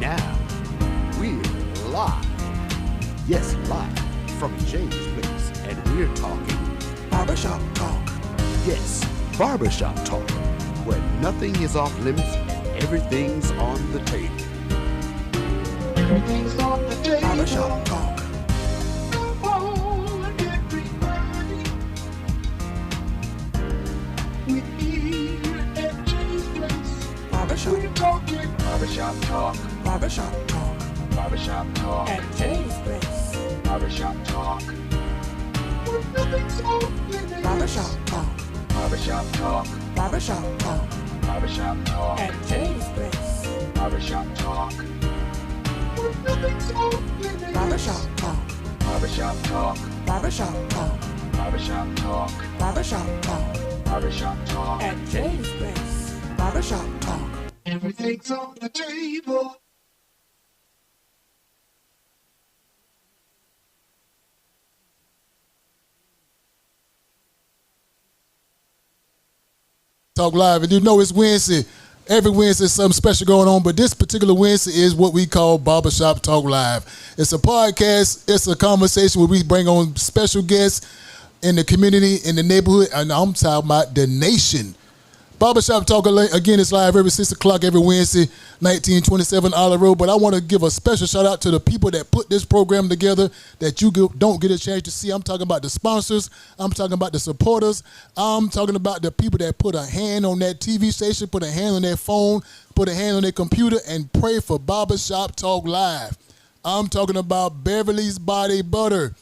now, we're live. Yes, live from James Place, and we're talking barbershop talk. Yes, barbershop talk, where nothing is off limits and everything's on the table. Everything's on the table. Barbershop talk. Barbershop talk. Barbershop talk. Barbershop talk. At James Place. Barbershop talk. Barbershop talk. Barbershop talk. Barbershop talk. Barbershop talk. At James Place. Barbershop talk. Barbershop talk. Barbershop talk. Barbershop talk. Barbershop talk. Barbershop talk. Barbershop talk. At James Place. Barbershop talk. Everything's on the table. Talk Live, and you know it's Wednesday. Every Wednesday something special going on, but this particular Wednesday is what we call Barbershop Talk Live. It's a podcast, it's a conversation where we bring on special guests in the community, in the neighborhood, and I'm talking about the nation. Barbershop Talk, again, is live every 6 o'clock every Wednesday, 1927 Olive Road. But I want to give a special shout out to the people that put this program together that you don't get a chance to see. I'm talking about the sponsors. I'm talking about the supporters. I'm talking about the people that put a hand on that TV station, put a hand on their phone, put a hand on their computer, and pray for Barbershop Talk Live. I'm talking about Beverly's Body Butter.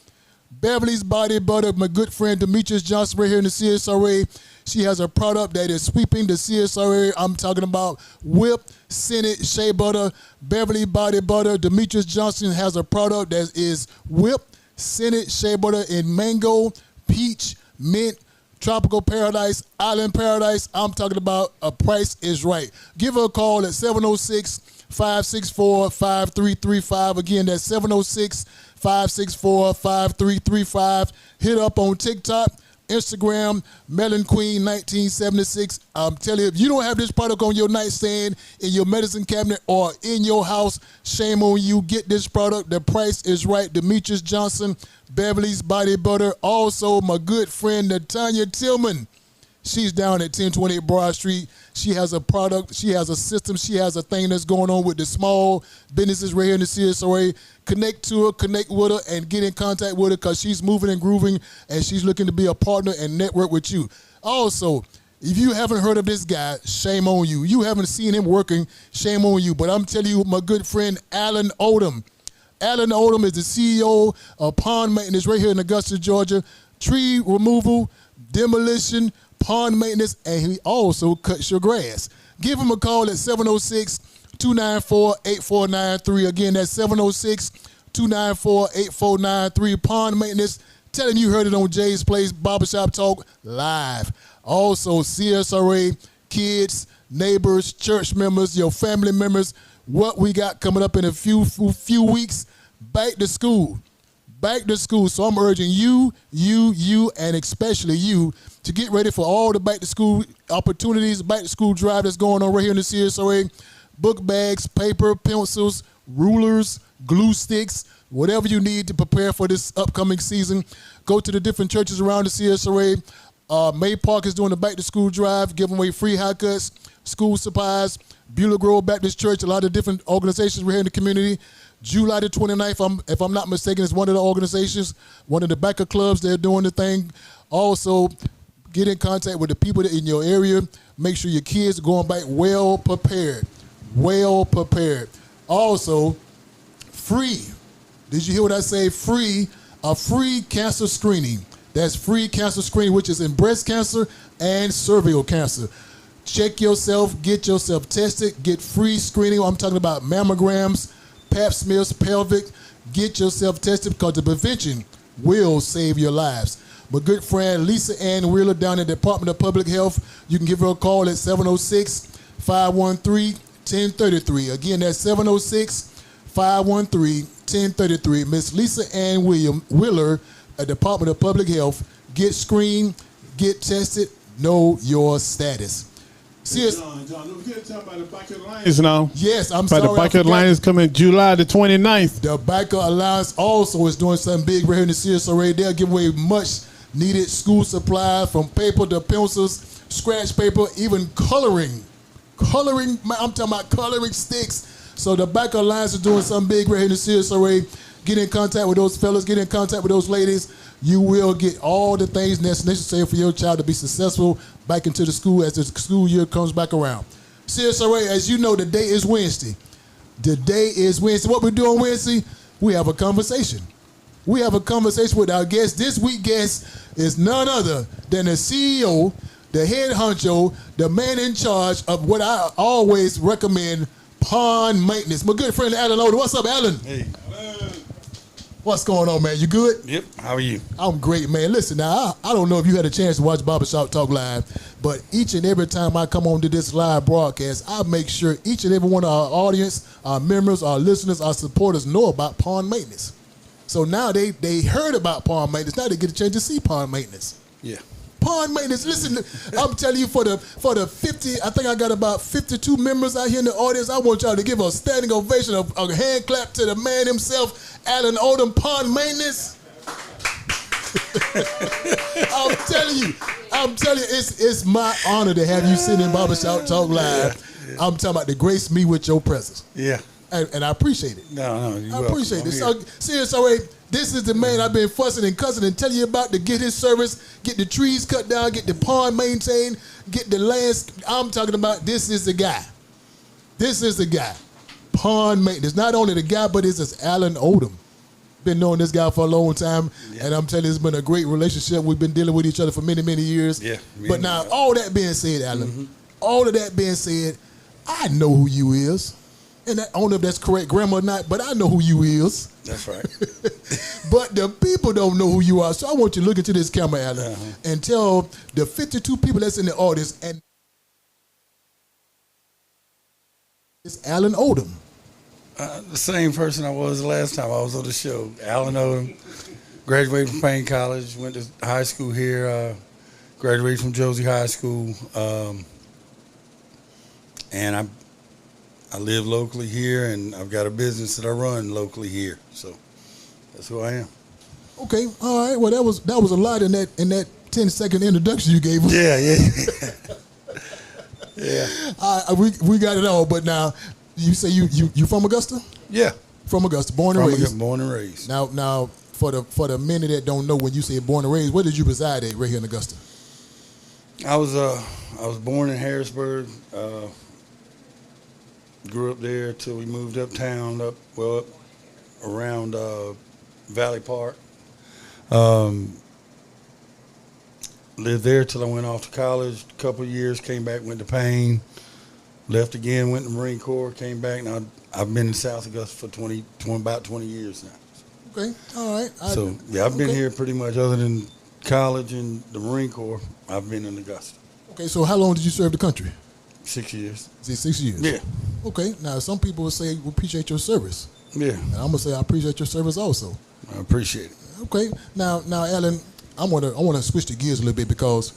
Beverly's Body Butter, my good friend Demetrius Johnson right here in the CSRA. She has a product that is sweeping the CSRA. I'm talking about Whip Senate Shea Butter, Beverly Body Butter. Demetrius Johnson has a product that is Whip Senate Shea Butter in mango, peach, mint, tropical paradise, island paradise. I'm talking about a price is right. Give her a call at 706-564-5335. Again, that's 706-564-5335. Hit up on TikTok, Instagram, Melon Queen 1976. I'm telling you, if you don't have this product on your nightstand, in your medicine cabinet, or in your house, shame on you. Get this product. The price is right. Demetrius Johnson, Beverly's Body Butter. Also, my good friend Natanya Tillman. She's down at 1028 Broad Street. She has a product. She has a system. She has a thing that's going on with the small businesses right here in the CSRA. Connect to her, connect with her, and get in contact with her because she's moving and grooving, and she's looking to be a partner and network with you. Also, if you haven't heard of this guy, shame on you. You haven't seen him working, shame on you. But I'm telling you, my good friend Alan Odom. Alan Odom is the CEO of Pond Maintenance right here in Augusta, Georgia. Tree removal, demolition, pond maintenance, and he also cuts your grass. Give him a call at 706-294-8493. Again, that's 706-294-8493. Pond maintenance. Tell him you heard it on Jay's Place Barbershop Talk Live. Also, CSRA, kids, neighbors, church members, your family members, what we got coming up in a few weeks, back to school. Back to school. So I'm urging you, and especially you to get ready for all the back to school opportunities, back to school drive that's going on right here in the CSRA. Book bags, paper, pencils, rulers, glue sticks, whatever you need to prepare for this upcoming season. Go to the different churches around the CSRA. May Park is doing the back to school drive, giving away free haircuts, school supplies. Beulah Grove Baptist Church, a lot of different organizations right here in the community. July the 29th, if I'm not mistaken, it's one of the organizations, one of the backer clubs, they're doing the thing. Also, get in contact with the people in your area. Make sure your kids are going back well prepared. Well prepared. Also, free. Did you hear what I say? Free. A free cancer screening. That's free cancer screening, which is in breast cancer and cervical cancer. Check yourself, get yourself tested, get free screening. I'm talking about mammograms, pap smears, pelvic. Get yourself tested because the prevention will save your lives. My good friend Lisa Ann Wheeler down at the Department of Public Health, you can give her a call at 706-513-1033. Again, that's 706-513-1033. Miss Lisa Ann Wheeler at Department of Public Health. Get screened, get tested, know your status. CS. John, don't forget to talk about the Biker Alliance now. Yes, I'm But sorry. the I Biker forgot. Alliance coming July the 29th. The Biker Alliance also is doing something big right here in the CSRA. They'll give away much needed school supplies from paper to pencils, scratch paper, even coloring. Coloring, I'm talking about coloring sticks. So the Biker Alliance is doing something big right here in the CSRA. Get in contact with those fellas, get in contact with those ladies. You will get all the things that's necessary for your child to be successful back into the school as the school year comes back around. CSRA, as you know, the day is Wednesday. The day is Wednesday. What we do on Wednesday, we have a conversation. We have a conversation with our guest. This week's guest is none other than the CEO, the head honcho, the man in charge of what I always recommend, pond maintenance. My good friend Alan Odom. What's up, Alan? Hey. What's going on, man? You good? Yep. How are you? I'm great, man. Listen, now, I don't know if you had a chance to watch Barbershop Talk Live, but each and every time I come on to this live broadcast, I make sure each and every one of our audience, our members, our listeners, our supporters know about pond maintenance. So now they heard about pond maintenance. Now they get a chance to see pond maintenance. Yeah. Pond maintenance. Listen, I'm telling you, for the 50, I think I got about 52 members out here in the audience. I want y'all to give a standing ovation, a hand clap to the man himself, Alan Odom, pond maintenance. I'm telling you, it's my honor to have you sitting in Barbershop Talk Live. Yeah. I'm talking about to grace me with your presence. Yeah. And I appreciate it. No, I appreciate it. So, seriously, this is the man I've been fussing and cussing and telling you about to get his service, get the trees cut down, get the pond maintained, get the lands. I'm talking about this is the guy. This is the guy. Pond maintenance. Not only the guy, but it's Alan Odom. Been knowing this guy for a long time, and I'm telling you, it's been a great relationship. We've been dealing with each other for many, many years. Yeah. But now, all that being said, Alan, all of that being said, I know who you is. And I don't know if that's correct grammar or not, but I know who you is. That's right. But the people don't know who you are. So I want you to look into this camera, Alan, and tell the 52 people that's in the audience, and it's Alan Odom. The same person I was the last time I was on the show. Alan Odom, graduated from Payne College, went to high school here, graduated from Josie High School, and I live locally here, and I've got a business that I run locally here. So that's who I am. Okay, all right. Well, that was a lot in that 10-second introduction you gave us. Yeah. Yeah. We got it all. But now, you say you from Augusta? Yeah. From Augusta, born and raised. Born and raised. Now, for the many that don't know, when you say born and raised, where did you reside at right here in Augusta? I was born in Harrisburg. Grew up there till we moved uptown, up around Valley Park. Lived there till I went off to college. A couple of years, came back, went to Payne. Left again, went to the Marine Corps, came back. Now I've been in South Augusta for about 20 years now. Okay, all right. I've been here pretty much, other than college and the Marine Corps. I've been in Augusta. Okay, so how long did you serve the country? 6 years. Is it 6 years? Yeah. Okay. Now, some people will say, we appreciate your service. Yeah. And I'm going to say, I appreciate your service also. I appreciate it. Okay. Now, Alan, I want to switch the gears a little bit because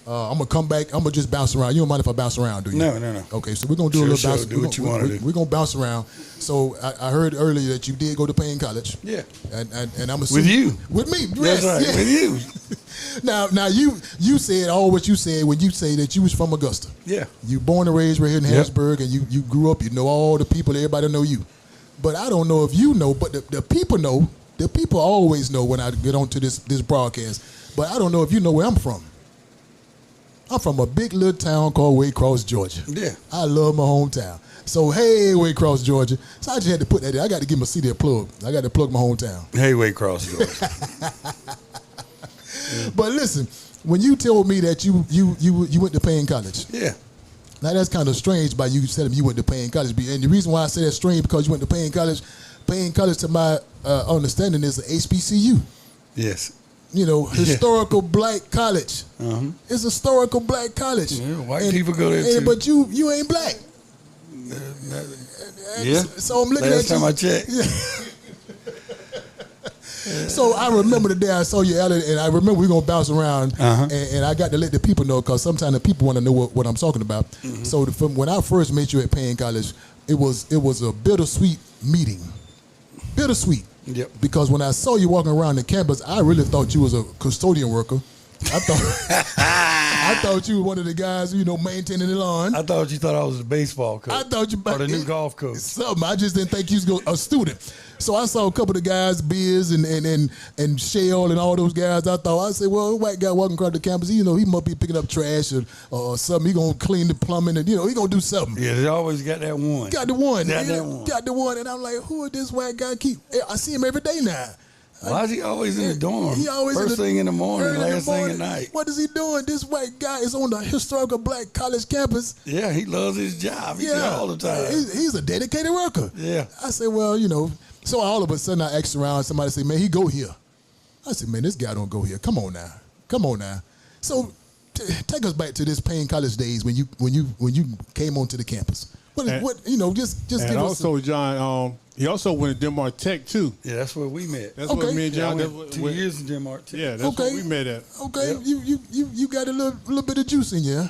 I'm going to come back. I'm going to just bounce around. You don't mind if I bounce around, do you? No. Okay, so we're going to do a little bounce. Do what you want to do. We're going to bounce around. So I heard earlier that you did go to Payne College. Yeah. And I'm assuming. With you. With me. That's yes, right. yeah. With you. Now you said all what you said when you say that you was from Augusta. Yeah. You born and raised right here in Harrisburg, and you grew up. You know all the people. Everybody know you. But I don't know if you know, but the people know. The people always know when I get onto this broadcast. But I don't know if you know where I'm from. I'm from a big little town called Waycross, Georgia. Yeah. I love my hometown. So, hey, Waycross, Georgia. So I just had to put that in. I got to give my city a plug. I got to plug my hometown. Hey, Waycross, Georgia. But listen, when you told me that you went to Payne College. Yeah. Now, that's kind of strange by you telling me you went to Payne College. And the reason why I say that's strange because you went to Payne College, to my understanding, is an HBCU. Yes. You know, historical black college. Uh-huh. It's a historical black college. Yeah, white people go there too. But you ain't black. Yeah. So I'm looking Last at you. time I checked. So I remember the day I saw you, Alan, and I remember we were gonna bounce around, and I got to let the people know because sometimes the people want to know what I'm talking about. So from when I first met you at Payne College, it was a bittersweet meeting, bittersweet. Yep. Because when I saw you walking around the campus, I really thought you was a custodian worker. I thought you were one of the guys, maintaining the lawn. I thought you thought I was a baseball coach. I thought you or the new golf coach. Something. I just didn't think you was a student. So I saw a couple of the guys, Biz and Shell and all those guys. I said, well, a white guy walking across the campus, he must be picking up trash or something. He gonna clean the plumbing and he gonna do something. Yeah, they always got that one. Got the one. Got the one. And I'm like, who is this white guy? I see him every day now. Why is he always in the dorm? He always First thing in the morning, last thing at morning. night. What is he doing? This white guy is on the historical black college campus. Yeah, he loves his job. He's there all the time. He's a dedicated worker. Yeah. I said, well, so all of a sudden I asked around, somebody said, man, he go here. I said, man, this guy don't go here. Come on now. So take us back to this Payne College days when you came onto the campus. Just and give also, John, he also went to Denmark Tech too. Yeah, that's where we met. That's where me and John. I went 2 years in Denmark Tech. Yeah, that's where we met at. Okay, Yep. you got a little bit of juice in you. Huh?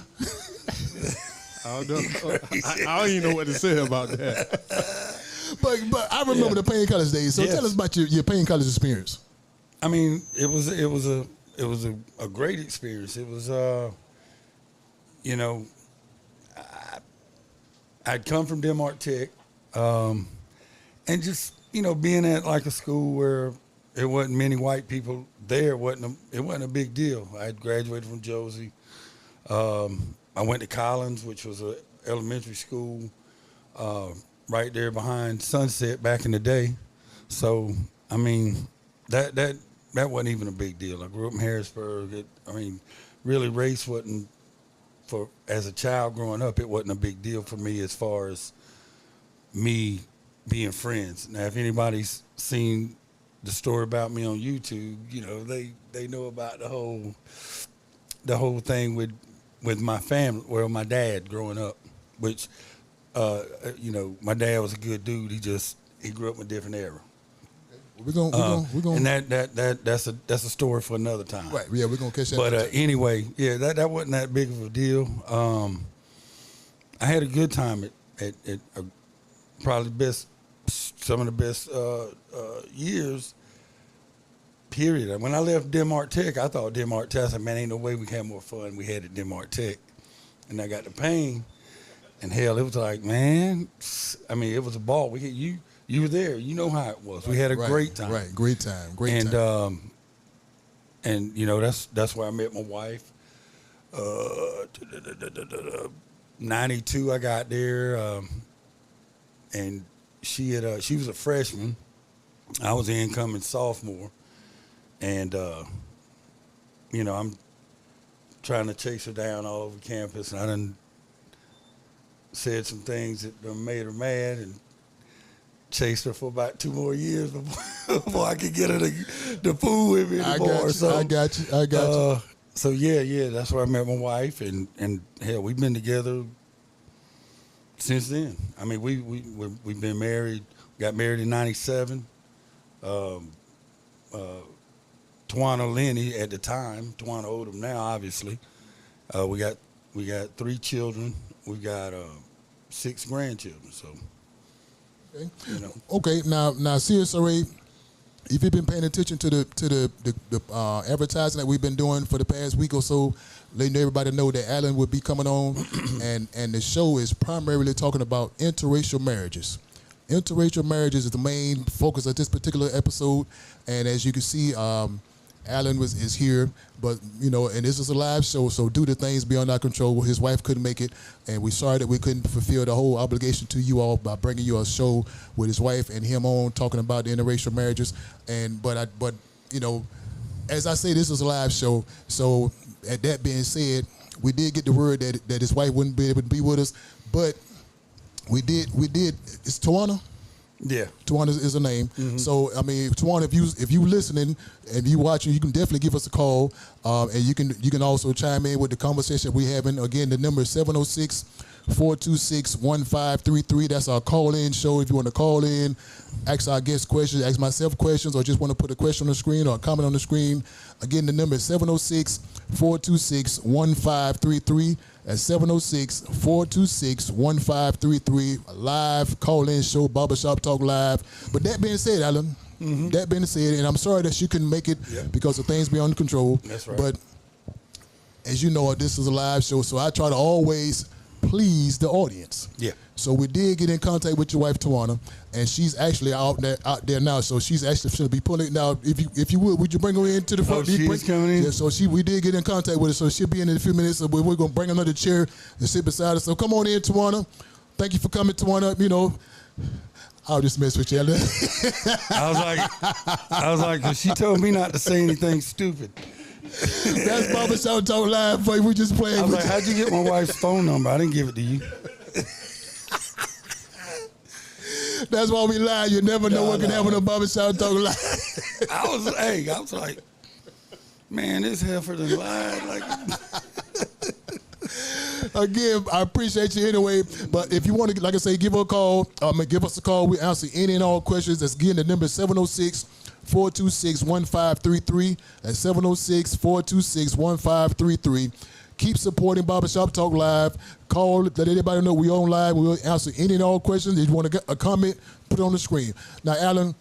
I don't know. I don't even know what to say about that. But I remember the Payne College days. So tell us about your Payne College experience. I mean, it was a great experience. It was I'd come from Denmark Tech, and just being at like a school where there wasn't many white people there, it wasn't a big deal. I had graduated from Josie. I went to Collins, which was an elementary school right there behind Sunset back in the day. So I mean, that wasn't even a big deal. I grew up in Harrisburg. Really race wasn't. As a child growing up, it wasn't a big deal for me as far as me being friends. Now, if anybody's seen the story about me on YouTube, they know about the whole thing with my family, well, my dad growing up, which my dad was a good dude. He grew up in a different era. We're gonna and that's a story for another time. Right. Yeah, we're gonna catch that. But anyway, yeah, that wasn't that big of a deal. I had a good time at probably some of the best years. Period. When I left Denmark Tech, I thought Denmark Tech. I said, man, ain't no way we can have more fun we had at Denmark Tech. And I got to Payne, and hell, it was like, man, it was a ball. You were there. You know how it was. We had a great time. Right, great time. That's where I met my wife. 92, I got there, and she was a freshman. I was an incoming sophomore, and I'm trying to chase her down all over campus, and I done said some things that done made her mad, and chased her for about 2 more years before I could get her to fool with me anymore. I got you. So yeah, that's where I met my wife, and hell, we've been together since then. I mean, we've been married. Got married in '97. Tawana Lenny at the time, Tawana Odom now, obviously. We got 3 children. We got 6 grandchildren. So. Okay. Okay. Now, CSRA, if you've been paying attention to the advertising that we've been doing for the past week or so, letting everybody know that Alan will be coming on, and the show is primarily talking about interracial marriages. Interracial marriages is the main focus of this particular episode, and as you can see, Alan is here, but and this is a live show, so due to things beyond our control, his wife couldn't make it, and we're sorry that we couldn't fulfill the whole obligation to you all by bringing you a show with his wife and him on talking about the interracial marriages. But as I say, this is a live show, so at that being said, we did get the word that his wife wouldn't be able to be with us, but we did. It's Tawana. Yeah, Tawana is her name. Mm-hmm. So I mean, Tawana, if you listening and you watching, you can definitely give us a call, and you can also chime in with the conversation we're having. Again, the number is 426-1533. That's our call-in show. If you want to call in, ask our guest questions, ask myself questions, or just want to put a question on the screen or a comment on the screen. Again, the number is 706-426-1533. That's 706-426-1533. A live call-in show, Barbershop Talk Live. But that being said, Alan, that being said, and I'm sorry that she couldn't make it because of things beyond control. That's right. But as you know, this is a live show, so I try to always please the audience. Yeah. So we did get in contact with your wife, Tawana, and she's actually out there now. So she's actually going to be pulling now. If you would you bring her into the front? She's coming in. Yeah. So we did get in contact with her. So she'll be in a few minutes. So we're going to bring another chair and sit beside her. So come on in, Tawana. Thank you for coming, Tawana. You know, I'll just mess with you. I was like, 'cause she told me not to say anything stupid. That's Barbershop Talk Live, but we just playing. I was with like, how'd you get my wife's phone number? I didn't give it to you. That's why we lie. You never know what can happen on Barbershop Talk Live. I was like, man, this heifer done lied. Like, again, I appreciate you anyway. But if you want to, like I say, give her a call. Give us a call. We answer any and all questions. That's again the number is 706-426-1533. That's 706-426-1533. Keep supporting Barbershop Talk Live. Call, let everybody know we on live. We'll answer any and all questions. If you want to get a comment, put it on the screen. Now, Alan,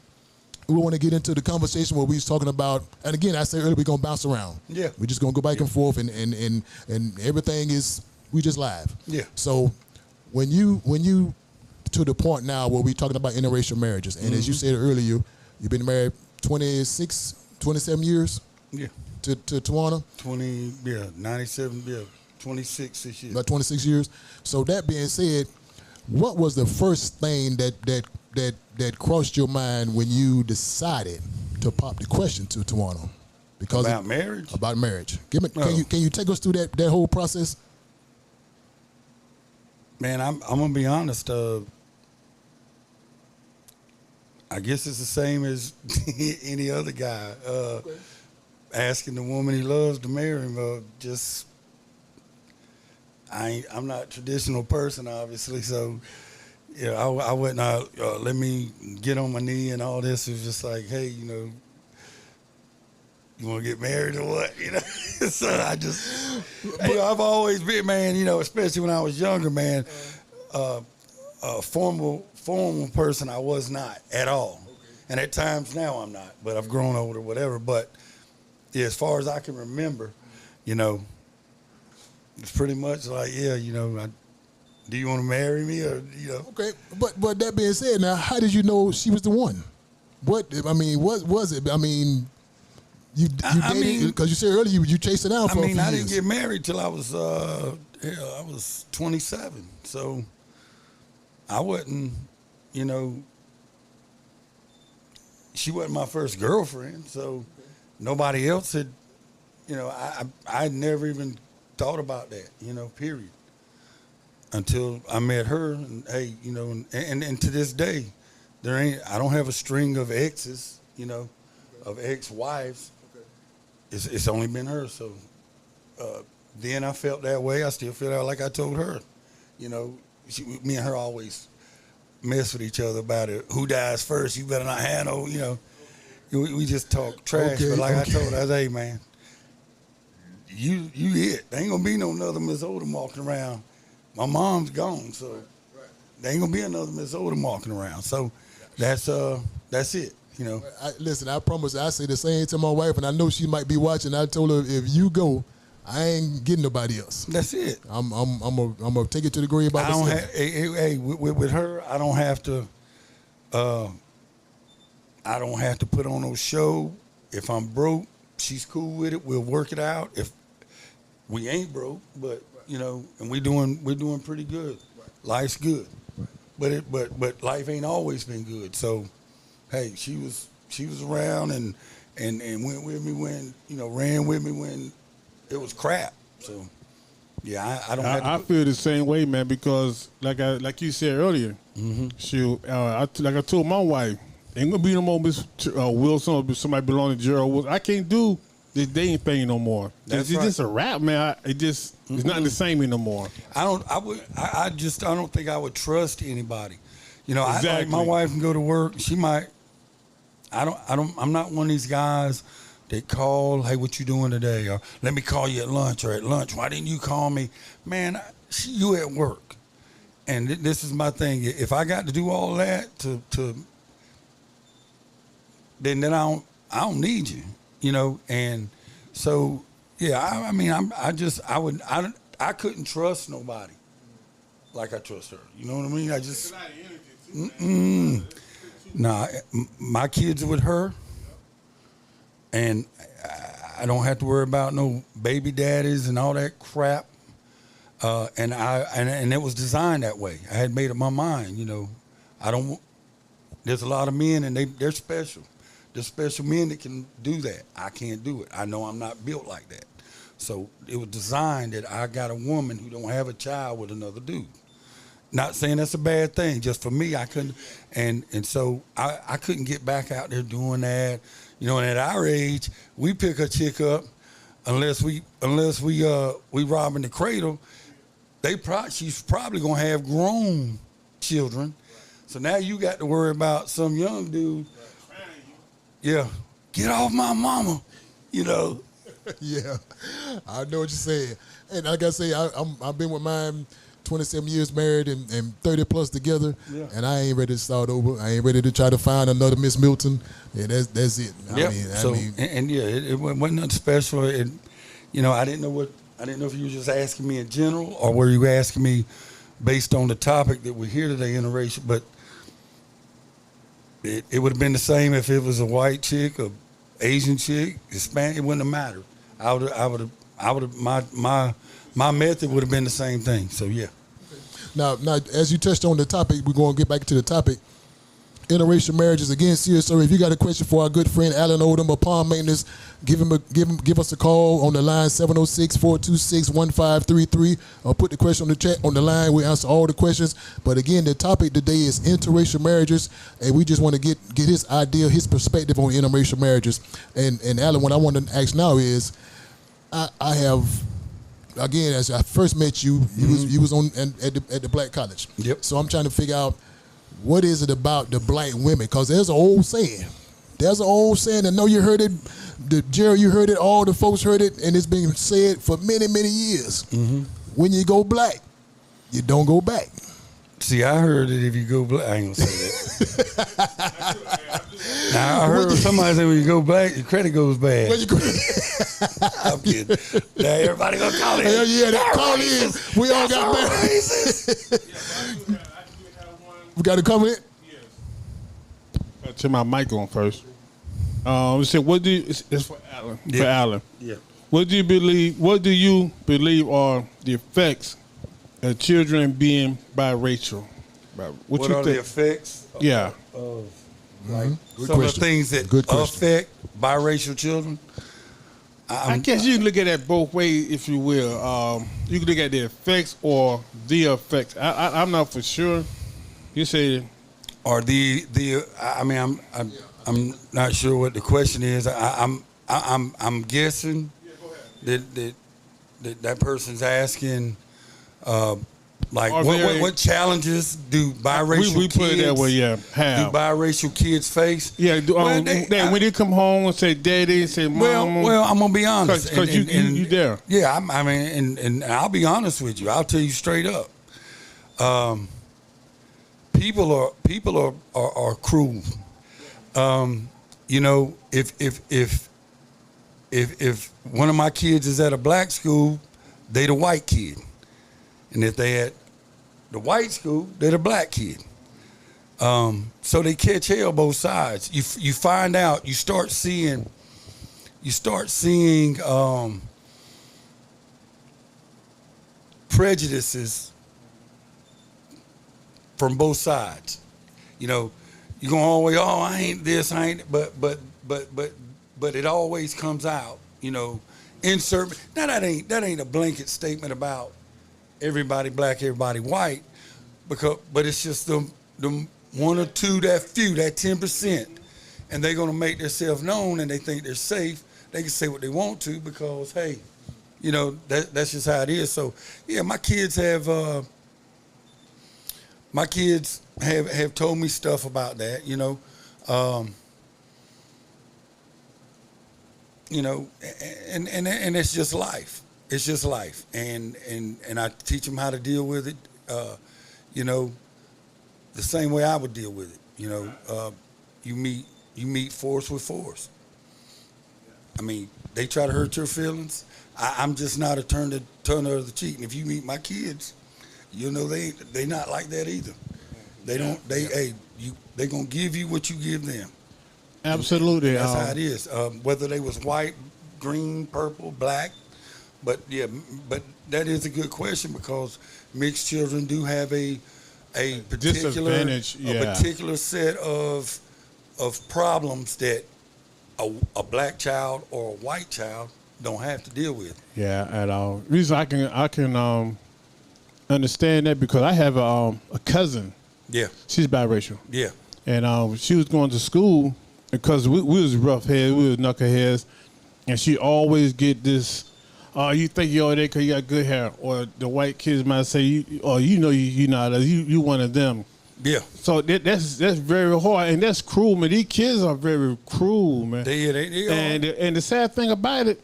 we want to get into the conversation where we was talking about, and again, I said earlier, we're going to bounce around. Yeah. We're just going to go back and forth, and everything is, we just live. Yeah. So when you to the point now where we're talking about interracial marriages, and as you said earlier, you've been married 27 years? yeah. To Tawana? 26 this year. About 26 years. So that being said, what was the first thing that crossed your mind when you decided to pop the question to Tawana? Because About marriage? About marriage. Can you take us through that whole process? Man, I'm gonna be honest. I guess it's the same as any other guy. Asking the woman he loves to marry him. I'm not a traditional person, obviously. So, yeah, I wouldn't. Let me get on my knee and all this. It was just like, hey, you want to get married or what? So I just, I've always been, man. Especially when I was younger, man. A formal person, I was not at all. Okay. And at times now I'm not, but I've grown older, whatever. But yeah, as far as I can remember, it's pretty much like, do you want to marry me or, Okay, but that being said, now how did you know she was the one? What was it? I mean, you dated because you said earlier you chased it out for a few years. I didn't get married till I was 27, so I wasn't, she wasn't my first girlfriend, so nobody else had, I never even thought about that, period. Until I met her, and hey, and to this day, I don't have a string of exes, of ex-wives. Okay. It's only been her, so then I felt that way. I still feel that like I told her, me and her always mess with each other about it. Who dies first? You better not have no, we just talk trash. Okay, but like I told her, I said, hey, man, you it. There ain't gonna be no another Miss Odom walking around. My mom's gone, so there ain't gonna be another Miss Odom walking around. So that's it. Listen, I promise I say the same to my wife, and I know she might be watching. I told her, if you go, I ain't getting nobody else. That's it. I'm gonna take it to the grave by myself. With her, I don't have to. I don't have to put on no show. If I'm broke, she's cool with it. We'll work it out. If we ain't broke, but and we're doing pretty good. Right. Life's good, right. But life ain't always been good. So, hey, she was around and went with me when ran with me when it was crap. So, yeah, I don't. I feel the same way, man, because like you said earlier, I told my wife, ain't gonna be no more Miss Wilson or somebody belonging to Gerald Wilson. I can't do They ain't paying no more. That's It's right. just a rap, man. It's not the same anymore. I don't think I would trust anybody. You know, Exactly. my wife can go to work. She might. I'm not one of these guys that call, hey, what you doing today? Or let me call you at lunch, or at lunch, why didn't you call me? Man, you at work. And this is my thing. If I got to do all that then I don't need you, you know. And so, yeah, I couldn't trust nobody like I trust her. You know what I mean? I just, nah, my kids are with her, and I don't have to worry about no baby daddies and all that crap. And it was designed that way. I had made up my mind, you know. There's a lot of men, and they're special. There's special men that can do that. I can't do it. I know I'm not built like that. So it was designed that I got a woman who don't have a child with another dude. Not saying that's a bad thing. Just for me, I couldn't, and so I couldn't get back out there doing that. You know, and at our age, we pick a chick up unless we robbing the cradle. She's probably gonna have grown children. So now you got to worry about some young dude. Yeah, get off my mama, you know. Yeah, I know what you're saying. And like I say, I've been with mine 27 years married and 30 plus together, Yeah. and I ain't ready to start over. I ain't ready to try to find another Miss Milton. And that's it. Yep. I mean, It wasn't nothing special. You know, I didn't know if you were just asking me in general or were you asking me based on the topic that we're here today, interracial. But it would have been the same if it was a white chick, a Asian chick, Hispanic. It wouldn't have mattered. I would have. My method would have been the same thing. So yeah. Now, as you touched on the topic, we're going to get back to the topic. Interracial marriages again. Seriously, if you got a question for our good friend Alan Odom of Palm Maintenance, give us a call on the line 706-426-1533, or put the question on the chat on the line. We answer all the questions. But again, the topic today is interracial marriages, and we just want to get his idea, his perspective on interracial marriages. And Alan, what I want to ask now is, I have. Again, as I first met you, you was on at the black college. Yep. So I'm trying to figure out what is it about the black women, because there's an old saying. There's an old saying. I know you heard it, Jerry. You heard it. All the folks heard it, and it's been said for many, many years. Mm-hmm. When you go black, you don't go back. See, I heard it. If you go black, I ain't gonna say that. Now I heard somebody say when you go black, your credit goes bad. When you go, I'm kidding. Now everybody gonna call in. yeah, they call in. We all got married. We got to come in. Turn my mic on first. So what do you? It's for Alan. Yeah. For Alan. Yeah. What do you believe are the effects of children being biracial? What you are think? the effects? Yeah. Of like Good some question. of the things that Good question. affect biracial children? I guess you can look at that both ways, if you will. You can look at the effects or the effects. I'm not for sure. You say, Or I'm not sure what the question is. I'm guessing that person's asking like what challenges do biracial we put kids it that way, yeah. Have. do biracial kids face? Yeah, when they come home and say daddy and say mom. Well, I'm gonna be honest, because you there. Yeah, I mean, and I'll be honest with you. I'll tell you straight up. People are cruel. You know, if one of my kids is at a black school, they the white kid, and if they at the white school, they're the black kid. So they catch hell both sides. You find out. You start seeing prejudices from both sides. You know, you're gonna always, I ain't this, I ain't, but it always comes out. You know, now that ain't a blanket statement about everybody black, everybody white, but it's just the one or two, that few, that 10%, and they're gonna make themselves known, and they think they're safe. they can say what they want to because hey, you know that's just how it is. So yeah, my kids have told me stuff about that. And it's just life. It's just life, and I teach them how to deal with it. The same way I would deal with it. You meet force with force. I mean, they try to hurt your feelings. I'm just not a turner of the cheek. And if you meet my kids, they not like that either. They don't. They gonna give you what you give them. Absolutely. That's how it is. Whether they was white, green, purple, black, but that is a good question because mixed children do have a particular set of problems that a black child or a white child don't have to deal with. Yeah, at all. Reason I can understand that because I have a cousin. Yeah, she's biracial. Yeah, and she was going to school because we was rough heads, we was knuckleheads, and she always get this. You think you're all there because you got good hair, or the white kids might say, you're not, you one of them. Yeah. So that's very hard, and that's cruel, man. These kids are very cruel, man. They are. And the sad thing about it,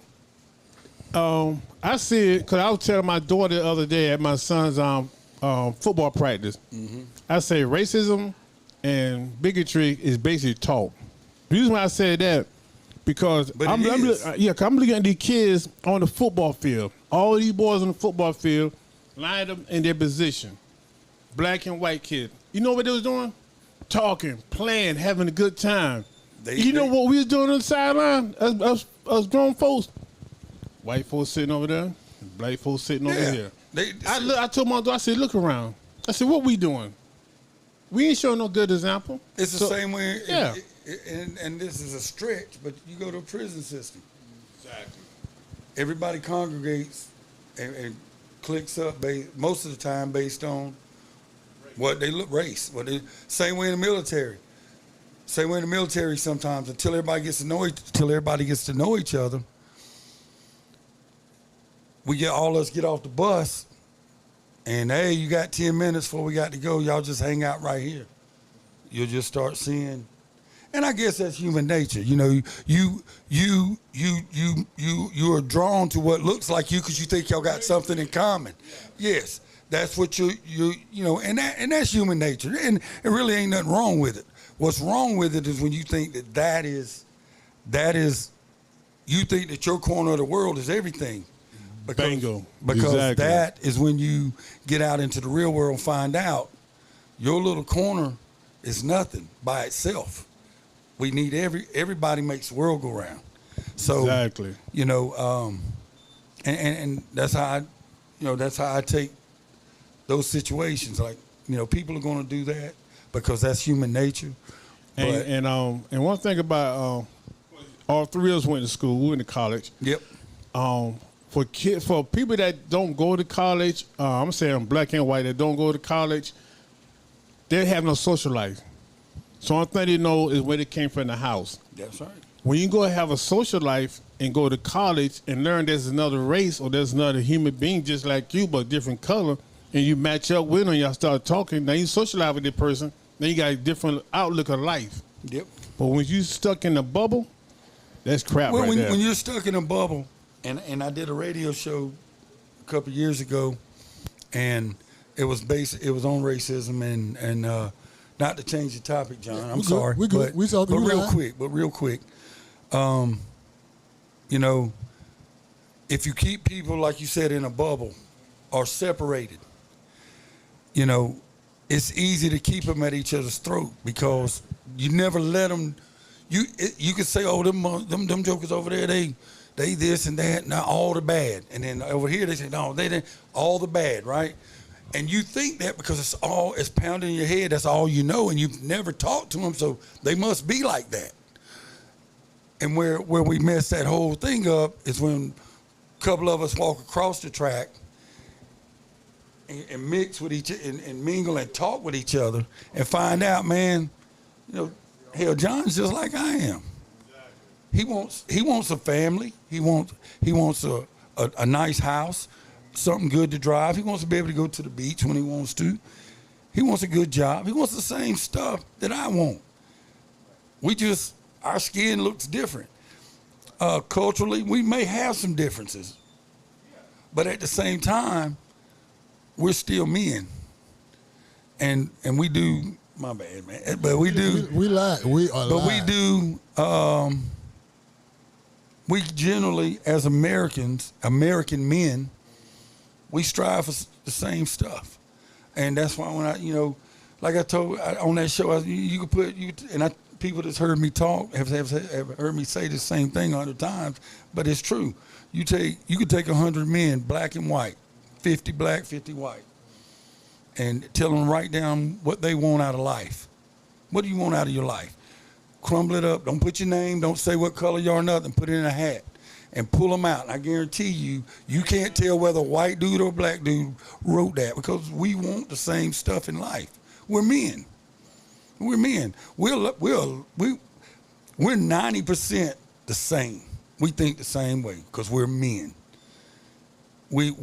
I see it because I was telling my daughter the other day at my son's football practice. Mm-hmm. I say racism and bigotry is basically taught. The reason why I said that because I'm looking at these kids on the football field. All these boys on the football field lined up in their position. Black and white kids. You know what they was doing? Talking, playing, having a good time. What we was doing on the sideline? Us grown folks. White folks sitting over there, black folks sitting over here. I told my daughter, I said, look around. I said, what we doing? We ain't showing no good example. It's the same way. Yeah. And this is a stretch, but you go to a prison system. Exactly. Everybody congregates and clicks up most of the time based on what they look race. Same way in the military. Same way in the military sometimes until everybody gets to know each other. All us get off the bus, and hey, you got 10 minutes before we got to go. Y'all just hang out right here. You'll just start seeing, and I guess that's human nature. You are drawn to what looks like you because you think y'all got something in common. Yes, that's what and that's human nature, and it really ain't nothing wrong with it. What's wrong with it is when you think that is you think that your corner of the world is everything. Bingo. Because exactly. That is when you get out into the real world and find out your little corner is nothing by itself. We need everybody makes the world go round. So exactly. And that's how I take those situations. Like, people are going to do that because that's human nature. And one thing about all three of us went to school. We went to college. Yep. For people that don't go to college, I'm saying black and white that don't go to college, they have no social life. So one thing they know is where they came from the house. That's right. When you go have a social life and go to college and learn there's another race or there's another human being just like you but different color, and you match up with them, y'all start talking, now you socialize with that person, then you got a different outlook of life. Yep. But when you stuck in a bubble, that's crap right there. When you're stuck in a bubble, and I did a radio show a couple years ago, and it was on racism and not to change the topic, John. I'm sorry. We're good. But real quick, if you keep people like you said in a bubble or separated, it's easy to keep them at each other's throat because you never let them. You could say, oh, them jokers over there, they this and that, not all the bad. And then over here they say, no, they didn't, all the bad, right? And you think that because it's pounding in your head, that's all you know, and you've never talked to them, so they must be like that. And where we mess that whole thing up is when a couple of us walk across the track and mix with each and mingle and talk with each other and find out, man, hell, John's just like I am. He wants a family. He wants a nice house, something good to drive. He wants to be able to go to the beach when he wants to. He wants a good job. He wants the same stuff that I want. Our skin looks different. Culturally, we may have some differences, but at the same time, we're still men. And we do, my bad, man, but we do. We lie. We are. But we do. We generally, as Americans, American men, we strive for the same stuff, and that's why when like I told on that show, you could put people that's heard me talk have heard me say the same thing 100 times, but it's true. You could take 100 men, black and white, 50 black, 50 white, and tell them write down what they want out of life. What do you want out of your life? Crumble it up. Don't put your name. Don't say what color you are, nothing. Put it in a hat and pull them out. And I guarantee you can't tell whether a white dude or a black dude wrote that, because we want the same stuff in life. We're men. We're men. We're 90% the same. We think the same way because we're men. We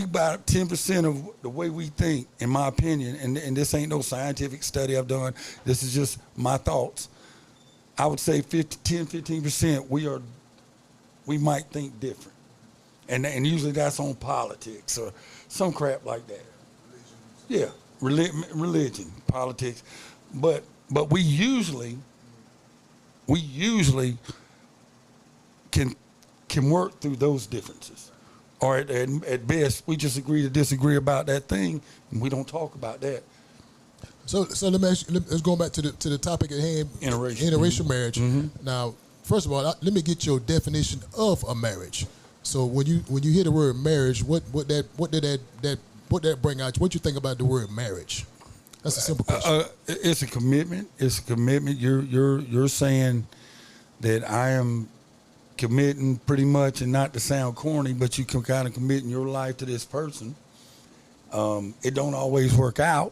about 10% of the way we think, in my opinion, and this ain't no scientific study I've done. This is just my thoughts. I would say 10-15% we might think different, and usually that's on politics or some crap like that. Yeah, religion, politics, but we usually can work through those differences. Or at best, we just agree to disagree about that thing, and we don't talk about that. So let me ask you, let's go back to the topic at hand. Interracial marriage. Mm-hmm. Now, first of all, let me get your definition of a marriage. So when you hear the word marriage, what that bring out? What you think about the word marriage? That's a simple question. It's a commitment. It's a commitment. You're saying that I am committing pretty much, and not to sound corny, but you can kind of commit in your life to this person. It don't always work out,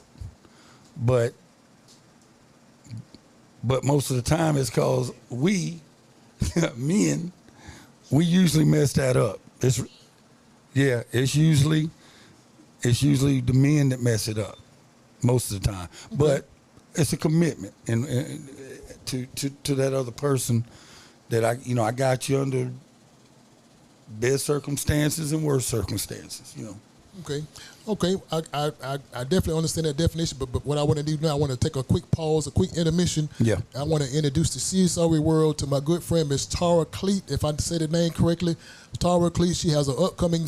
but most of the time it's because we men, we usually mess that up. It's usually the men that mess it up most of the time. Okay. But it's a commitment and to that other person that I got you under best circumstances and worst circumstances, Okay. I definitely understand that definition, but what I want to do now, I want to take a quick pause, a quick intermission. Yeah. I want to introduce the CSRE world to my good friend, Miss Tara Cleet, if I say the name correctly. Tara Cleet, she has an upcoming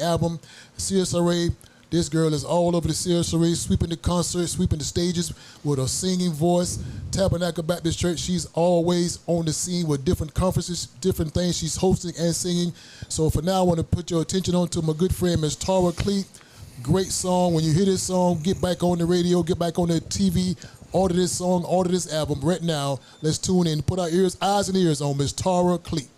album, CSRA. This girl is all over the CSRA, sweeping the concerts, sweeping the stages with her singing voice. Tabernacle Baptist Church, she's always on the scene with different conferences, different things she's hosting and singing. So for now, I want to put your attention on to my good friend, Miss Tara Cleet. Great song. When you hear this song, get back on the radio, get back on the TV, order this song, order this album right now. Let's tune in, put our eyes and ears on Miss Tara Cleet.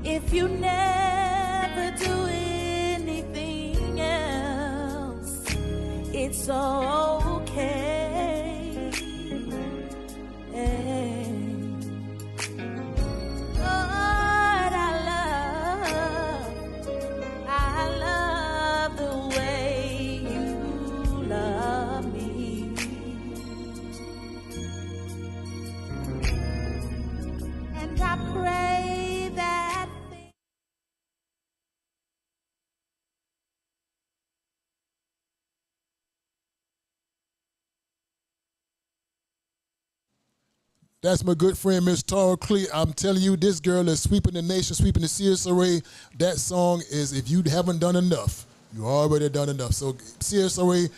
If you never do anything else, it's okay. Lord, I love the way you love me. And I pray that That's my good friend, Miss Tara Cleet. I'm telling you, this girl is sweeping the nation, sweeping the CSRA. That song is, if you haven't done enough, you already done enough. So CSRA,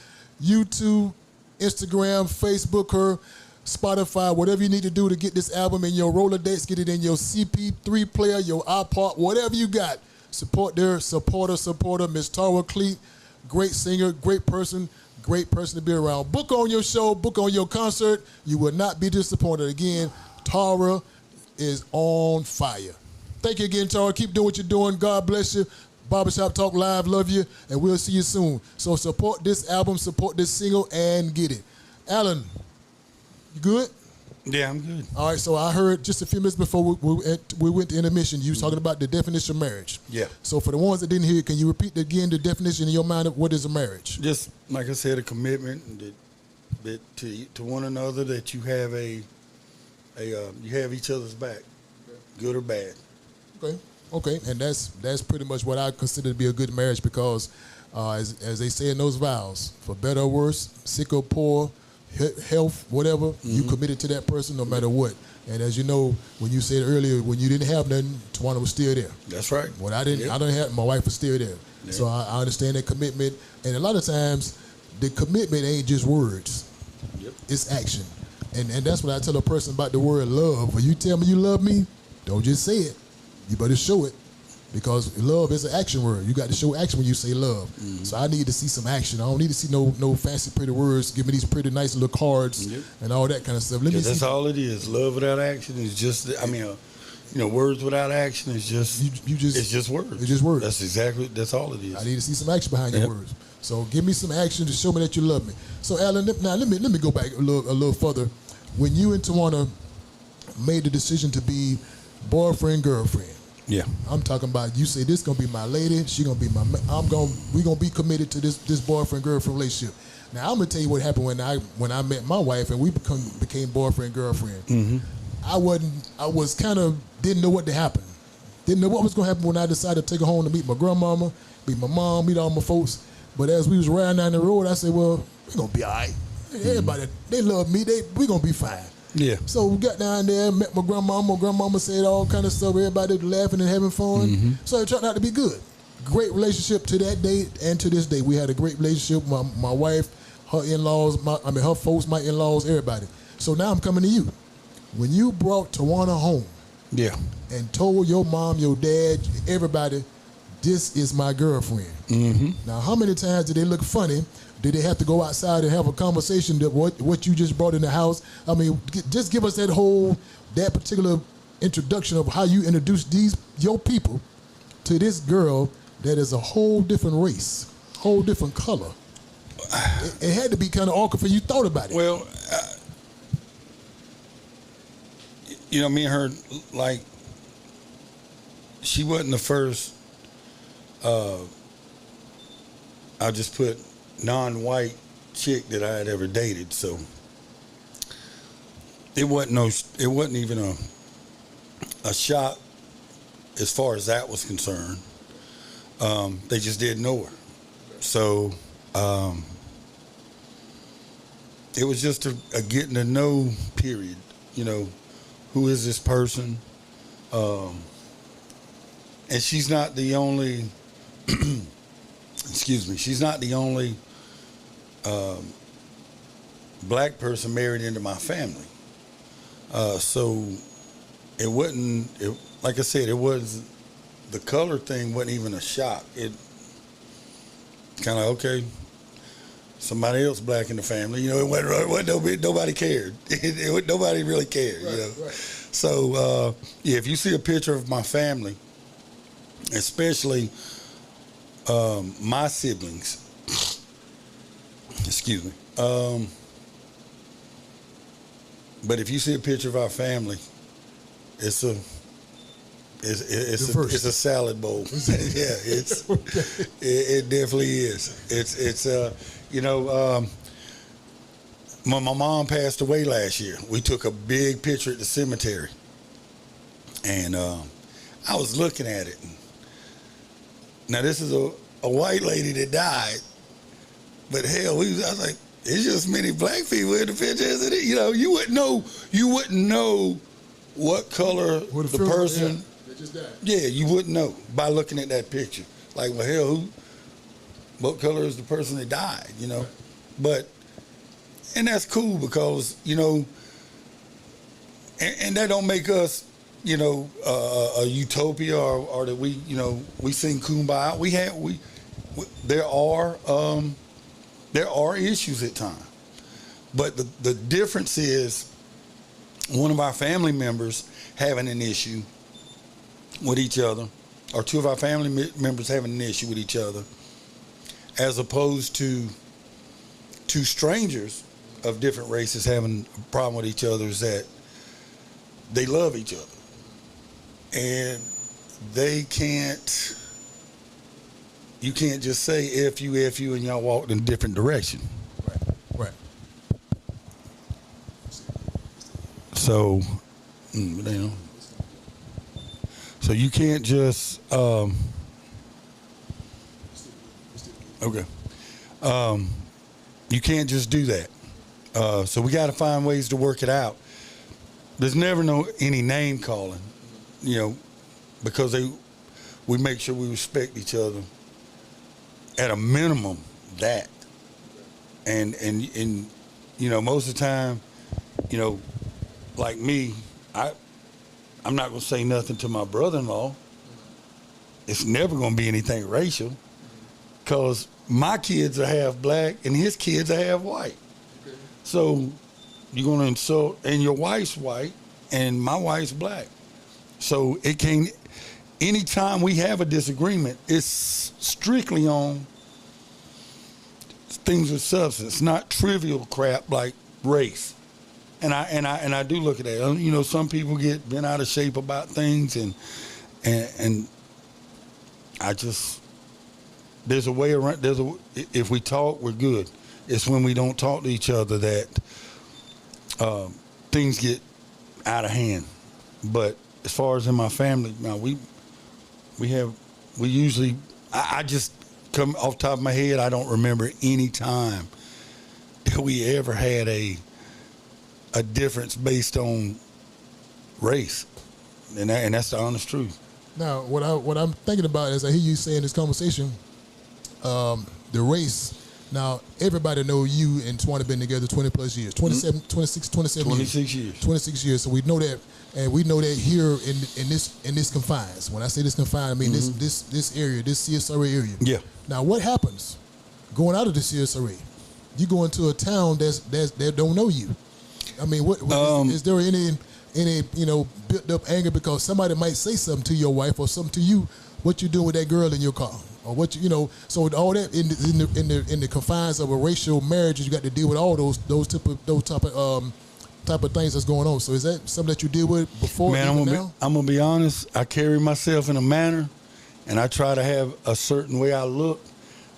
YouTube, Instagram, Facebook her. Spotify, whatever you need to do to get this album in your Rolodex, get it in your CP3 player, your iPod, whatever you got. Support their supporter, Miss Tara Cleet. Great singer, great person to be around. Book on your show, book on your concert. You will not be disappointed. Again, Tara is on fire. Thank you again, Tara. Keep doing what you're doing. God bless you. Barbershop Talk Live, love you, and we'll see you soon. So support this album, support this single, and get it. Alan, you good? Yeah, I'm good. All right, so I heard just a few minutes before we went to intermission, you was talking about the definition of marriage. Yeah. So for the ones that didn't hear it, can you repeat again the definition in your mind of what is a marriage? Just like I said, a commitment that to one another, that you have you have each other's back, good or bad. Okay, and that's pretty much what I consider to be a good marriage because, as they say in those vows, for better or worse, sick or poor, health, whatever, you committed to that person no matter what. And as you know, when you said earlier, when you didn't have nothing, Tawana was still there. That's right. When I don't have, my wife was still there. Yep. So I understand that commitment. And a lot of times, the commitment ain't just words. Yep. It's action. And that's what I tell a person about the word love. When you tell me you love me, don't just say it. You better show it. Because love is an action word. You got to show action when you say love. So I need to see some action. I don't need to see no fancy pretty words. Give me these pretty nice little cards and all that kind of stuff. That's all it is. Love without action is just, words without action is just, it's just words. It's just words. That's all it is. I need to see some action behind your words. So give me some action to show me that you love me. So Alan, now let me go back a little further. When you and Tawana made the decision to be boyfriend, girlfriend, yeah, I'm talking about, you say this gonna be my lady, she gonna be we gonna be committed to this boyfriend girlfriend relationship. Now I'm gonna tell you what happened when I met my wife and we became boyfriend girlfriend. I was kind of didn't know what to happen. Didn't know what was gonna happen when I decided to take her home to meet my grandmama, meet my mom, meet all my folks. But as we was riding down the road, I said, well, we gonna be all right. Everybody, they love me. We gonna be fine. Yeah. So we got down there, met my grandmama. My grandmama said all kind of stuff. Everybody laughing and having fun. So it turned out to be good. Great relationship to that day and to this day. We had a great relationship. My wife, her in-laws, her folks, my in-laws, everybody. So now I'm coming to you. When you brought Tawana home, yeah, and told your mom, your dad, everybody, this is my girlfriend. Now, how many times did they look funny? Did they have to go outside and have a conversation that what you just brought in the house? I mean, just give us that particular introduction of how you introduced your people to this girl that is a whole different race, whole different color. It had to be kind of awkward for you thought about it. Well, me and her, like, she wasn't the first, I'll just put non-white chick that I had ever dated, so it wasn't even a shock as far as that was concerned. They just didn't know her, so it was just a getting to know period. Who is this person? And she's not the only. Excuse me. She's not the only black person married into my family. So it wasn't. Like I said, it was the color thing. Wasn't even a shock. It kind of okay. Somebody else black in the family. It wasn't nobody cared. Nobody really cared. Right. So if you see a picture of my family, especially my siblings, excuse me. But if you see a picture of our family, it's a salad bowl. Yeah, it definitely is. My mom passed away last year. We took a big picture at the cemetery, and I was looking at it. Now this is a white lady that died, but hell, I was like, it's just many black people in the picture, isn't it? You wouldn't know what color the person. Yeah, you wouldn't know by looking at that picture. Like, well, hell, what color is the person that died? Right. But, and that's cool because and that don't make us, a utopia or that we sing kumbaya. There are issues at times, but the difference is one of our family members having an issue with each other, or two of our family members having an issue with each other, as opposed to two strangers of different races having a problem with each other, is that they love each other. And you can't just say F you, and y'all walked in a different direction. Right. So, so you can't just, okay. You can't just do that. So we got to find ways to work it out. There's never any name calling, because we make sure we respect each other at a minimum. That, and most of the time, like me, I'm not gonna say nothing to my brother-in-law. It's never gonna be anything racial, because my kids are half black and his kids are half white. So you're gonna insult, and your wife's white and my wife's black. So it can't. Anytime we have a disagreement, it's strictly on things of substance, not trivial crap like race. And I do look at that. Some people get bent out of shape about things, and I just, there's a way around. If we talk, we're good. It's when we don't talk to each other that things get out of hand. But as far as in my family, now we usually, I just come off the top of my head, I don't remember any time that we ever had a difference based on race, and that's the honest truth. Now, what I'm thinking about is I hear you saying this conversation, the race. Now, everybody know you and Twan have been together 20 plus years, 27 years. 26 years. So we know that, and we know that here in this confines. When I say this confines, I mean this area, this CSRA area. Yeah. Now, what happens going out of the CSRA? You go into a town that don't know you. I mean, is there any built up anger because somebody might say something to your wife or something to you? What you doing with that girl in your car, or what So all that in the confines of a racial marriage, you got to deal with all those type of things that's going on. So is that something that you deal with before? Man, I'm gonna be honest. I carry myself in a manner, and I try to have a certain way I look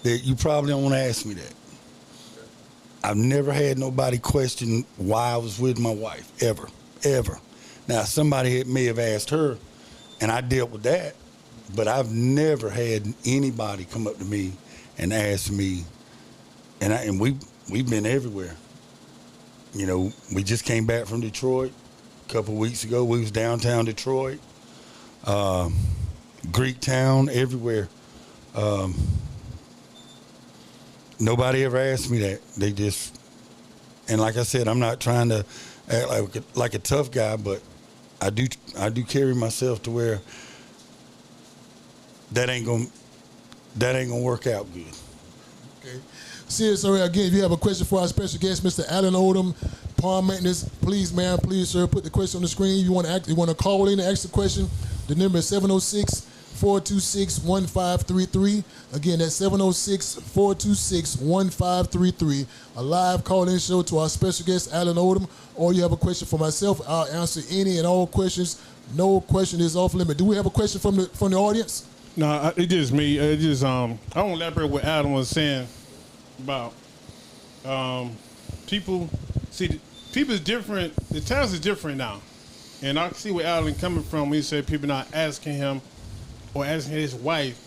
that you probably don't want to ask me that. I've never had nobody question why I was with my wife, ever. Now, somebody may have asked her, and I dealt with that, but I've never had anybody come up to me and ask me, and we've been everywhere. We just came back from Detroit a couple of weeks ago. We was downtown Detroit, Greektown, everywhere. Nobody ever asked me that. They just, and like I said, I'm not trying to act like a tough guy, but I do carry myself to where that ain't gonna work out good. Okay. CSRA, again, if you have a question for our special guest, Mr. Alan Odom, Pond Maintenance, please, ma'am, please, sir, put the question on the screen. You want to call in and ask the question. The number is 706-426-1533. Again, that's 706-426-1533. A live call-in show to our special guest, Alan Odom. Or you have a question for myself, I'll answer any and all questions. No question is off limit. Do we have a question from the audience? No, it's just me. I want to elaborate what Adam was saying about people. See, people is different. The times is different now, and I can see where Alan coming from when he said people not asking him or asking his wife,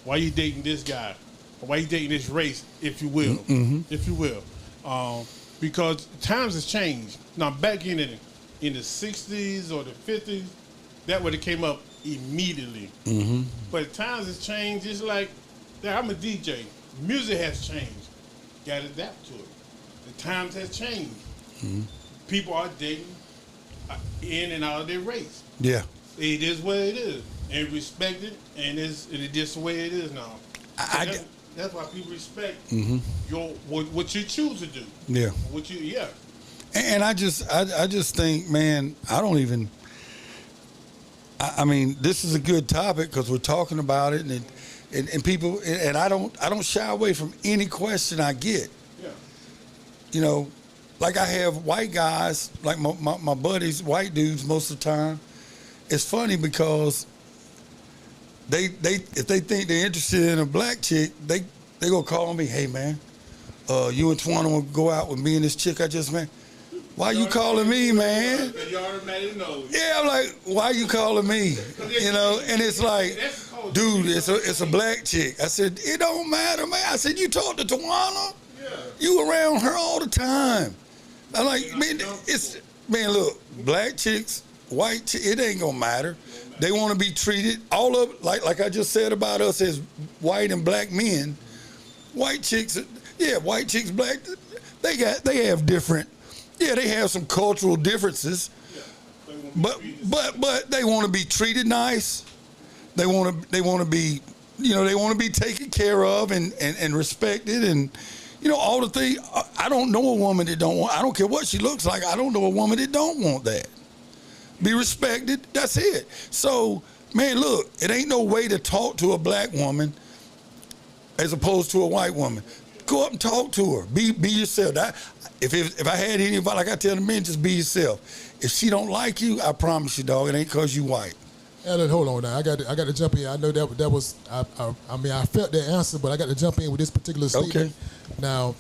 "Why you dating this guy? Or why you dating this race?" If you will, because times has changed. Now, back in the '60s or the '50s, that would have came up immediately. But times has changed. It's like, I'm a DJ. Music has changed. Got to adapt to it. The times has changed. People are dating in and out of their race. Yeah. It is what it is, and respect it, and it's just the way it is now. That's why people respect your what you choose to do. Yeah. And I just think, man, I don't even. I mean, this is a good topic because we're talking about it, and people, and I don't shy away from any question I get. Yeah. You know, like I have white guys, like my buddies, white dudes most of the time. It's funny because they if they think they're interested in a black chick, they gonna call me, hey man, you and Twana will go out with me and this chick I just met. Why you calling me, man? You already know. Yeah, I'm like, why you calling me? You know, and it's like, dude, it's a black chick. I said, it don't matter, man. I said, you talk to Tawana? Yeah. You around her all the time. I'm like, man, look, black chicks, white chicks, it ain't gonna matter. They want to be treated, all of, like I just said about us as white and black men, white chicks, black, they have different, they have some cultural differences, but they want to be treated nice. They want to be, they want to be taken care of and respected, and all the things. I don't know a woman that don't want. I don't care what she looks like. I don't know a woman that don't want that. Be respected. That's it. So, man, look, it ain't no way to talk to a black woman as opposed to a white woman. Go up and talk to her. Be yourself. If I had any advice, like I tell the men, just be yourself. If she don't like you, I promise you, dog, it ain't cause you white. Alan, hold on now. I got to jump in. I know that was. I mean, I felt that answer, but I got to jump in with this particular statement. Okay. Now,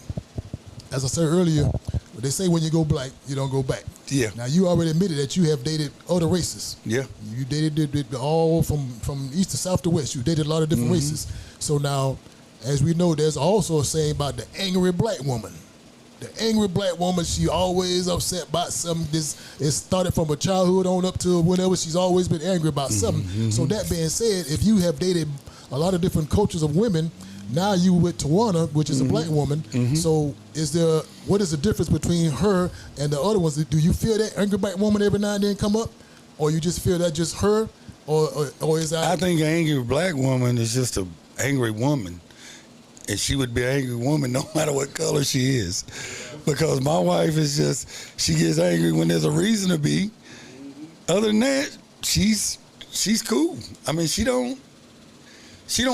as I said earlier, they say when you go black, you don't go back. Yeah. Now you already admitted that you have dated other races. Yeah. You dated all from east to south to west. You dated a lot of different races. So now, as we know, there's also a saying about the angry black woman. The angry black woman, she always upset about something. It started from her childhood on up to whenever. She's always been angry about something. So that being said, if you have dated a lot of different cultures of women, now you with Tawana, which is a black woman. So what is the difference between her and the other ones? Do you feel that angry black woman every now and then come up, or you just feel that just her, or is that? I think an angry black woman is just an angry woman. And she would be an angry woman no matter what color she is. Because my wife is just, she gets angry when there's a reason to be. Other than that, she's cool. I mean, she don't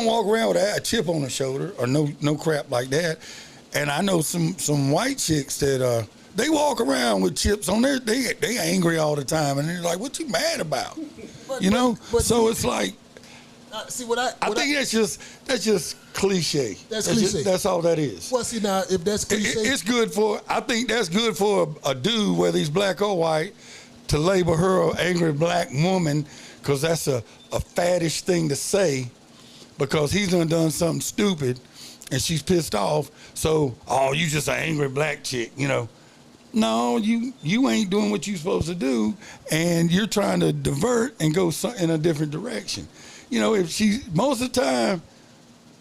walk around with a chip on her shoulder or no crap like that. And I know some white chicks that they walk around with chips on they angry all the time, and they're like, what you mad about? But so it's like, see what I think that's just cliche. That's cliche. That's all that is. Well, see now, if that's cliche, it's good for. I think that's good for a dude, whether he's black or white, to label her an angry black woman, because that's a faddish thing to say, because he's done something stupid, and she's pissed off. So, you just an angry black chick, No, you ain't doing what you're supposed to do, and you're trying to divert and go in a different direction. If most of the time,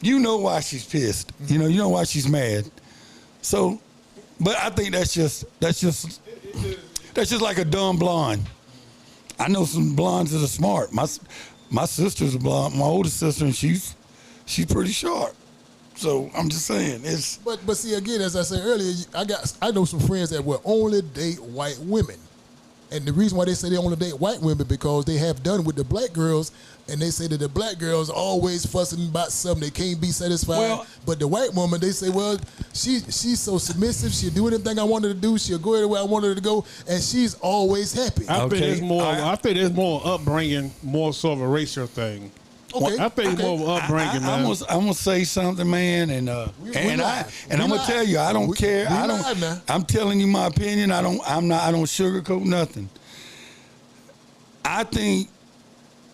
you know why she's pissed. You know why she's mad. So, but I think that's just like a dumb blonde. I know some blondes that are smart. My sister's a blonde, my older sister, and she's pretty sharp. So I'm just saying it's. But see, again, as I said earlier, I know some friends that will only date white women. And the reason why they say they only date white women, because they have done with the black girls, and they say that the black girls are always fussing about something, they can't be satisfied. But the white woman, they say, well, she's so submissive, she'll do anything I want her to do, she'll go anywhere I want her to go, and she's always happy. I think it's more upbringing, more so of a racial thing. Okay. I think it's more of upbringing, man. I'm gonna say something, man, and I'm gonna tell you, I don't care. I'm telling you my opinion. I don't sugarcoat nothing. I think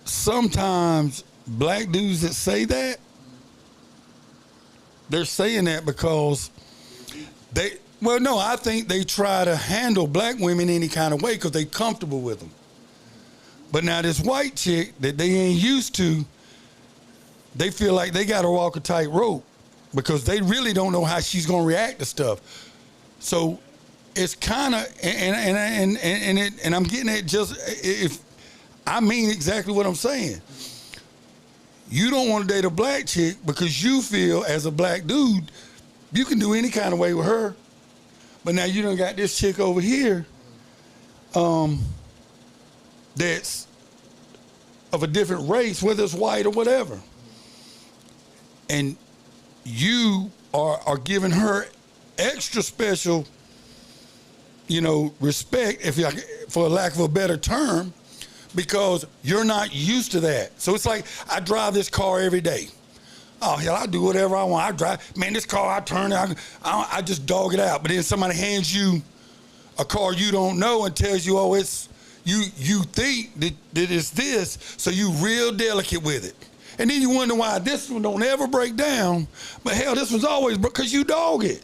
sometimes black dudes that say that, they're saying that because I think they try to handle black women any kind of way because they comfortable with them. But now this white chick that they ain't used to, they feel like they got to walk a tight rope because they really don't know how she's going to react to stuff. So it's kind of and I'm getting at just if I mean exactly what I'm saying. You don't want to date a black chick because you feel as a black dude you can do any kind of way with her, but now you done got this chick over here that's of a different race, whether it's white or whatever, and you are giving her extra special, respect, if you, for lack of a better term, because you're not used to that. So it's like I drive this car every day. Oh hell, I do whatever I want. I drive, man, this car I turn it, I just dog it out. But then somebody hands you a car you don't know and tells you, oh, it's you think that it's this, so you real delicate with it. And then you wonder why this one don't ever break down, but hell, this one's always because you dog it.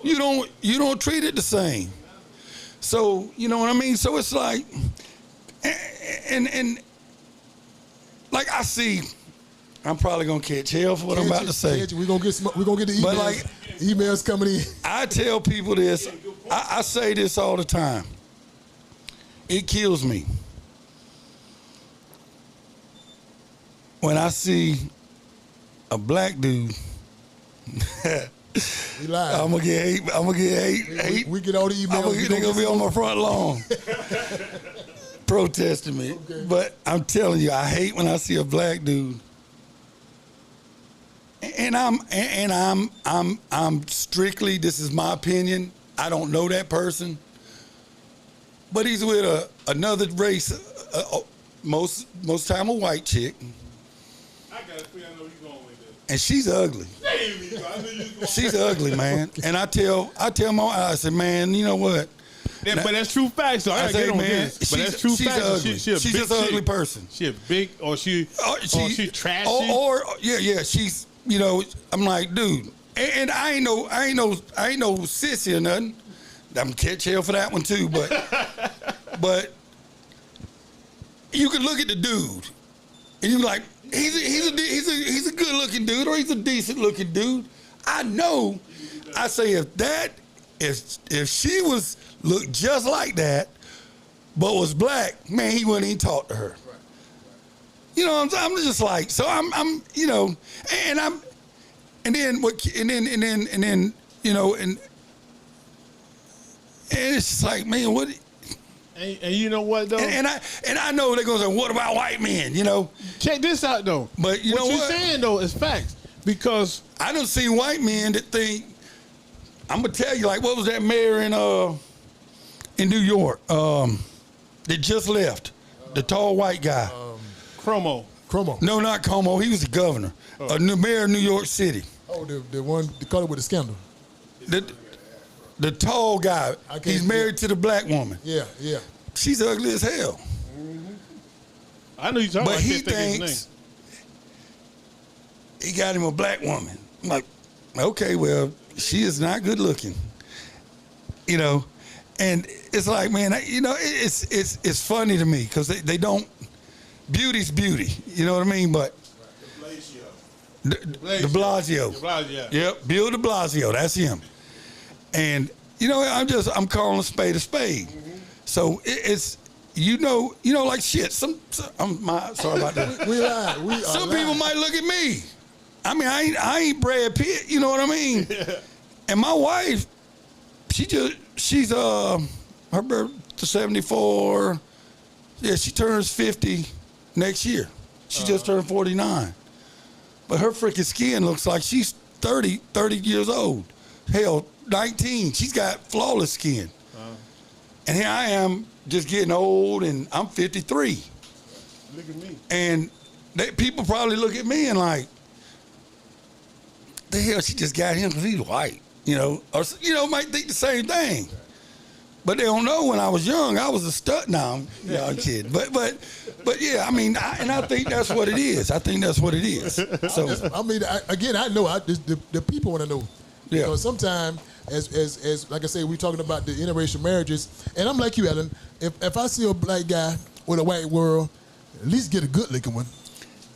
You don't treat it the same. So you know what I mean. So it's like, and like I see, I'm probably gonna catch hell for what I'm about to say. We're gonna get the emails. But like, emails coming in. I tell people this. I say this all the time. It kills me when I see a black dude. We live. I'm gonna get hate. We get all the emails. They're gonna be on my front lawn protesting me. Okay. But I'm telling you, I hate when I see a black dude. And I'm strictly, this is my opinion. I don't know that person, but he's with another race, most time a white chick. I got a feeling I know you're going with this. And she's ugly. She's ugly, man. And I tell I said, man, you know what? But that's true facts. So I say, man, but that's true facts. Ugly. She's just an ugly person. She a big, or she trashy. Or yeah. She's, I'm like, dude. And I ain't no sissy or nothing. I'm catch hell for that one too. But you can look at the dude, and you're like, he's a good looking dude, or he's a decent looking dude. I know. I say if she was looked just like that, but was black, man, he wouldn't even talk to her. You know, I'm just like, so I'm and then it's just like, man, what? And you know what though? And I know they're gonna say, what about white men? Check this out though. But what you're saying though is facts, because I done seen white men that think. I'm gonna tell you, like, what was that mayor in New York that just left? The tall white guy. Cuomo. No, not Cuomo. He was the governor. New mayor of New York City. Oh, the one the color with the scandal. The tall guy. He's married to the black woman. Yeah. She's ugly as hell. Mm-hmm. I know you're talking about. But he thinks he got him a black woman. I'm like, okay, well, she is not good looking. And it's like, man, it's funny to me because they don't. Beauty's beauty. You know what I mean? But De Blasio. Yep, Bill De Blasio. That's him. And I'm calling a spade a spade. Mm-hmm. So it's like shit. Sorry about that. We are. Some people might look at me. I mean, I ain't Brad Pitt. You know what I mean? Yeah. And my wife, she's her birthday 74. Yeah, she turns 50 next year. She just turned 49. But her freaking skin looks like she's 30 years old. Hell, 19. She's got flawless skin. And here I am just getting old, and I'm 53. Look at me. And people probably look at me and like, the hell she just got him because he's white, or might think the same thing. But they don't know when I was young, I was a stud. No, I'm kidding. But yeah, I mean, I think that's what it is. I think that's what it is. So I mean, I know the people want to know. Yeah. Because sometimes, as like I say, we're talking about the interracial marriages, and I'm like you, Ellen. If I see a black guy with a white girl, at least get a good looking one.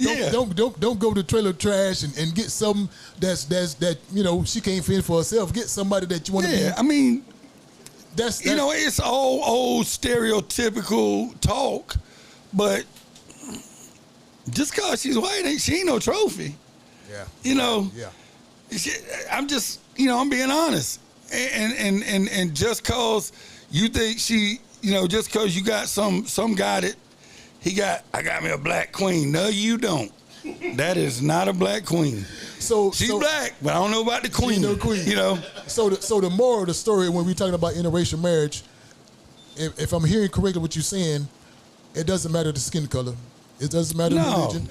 Don't go to trailer trash and get something that she can't fend for herself. Get somebody that you want to be. Yeah, I mean, that's you know, it's old stereotypical talk, but just cause she's white, she ain't no trophy. Yeah. You know. Yeah. I'm just, I'm being honest, and just cause you think she, just cause you got some guy that I got me a black queen. No, you don't. That is not a black queen. So she's black, but I don't know about the queen. No queen. So the moral of the story when we're talking about interracial marriage, if I'm hearing correctly what you're saying, it doesn't matter the skin color. It doesn't matter the religion.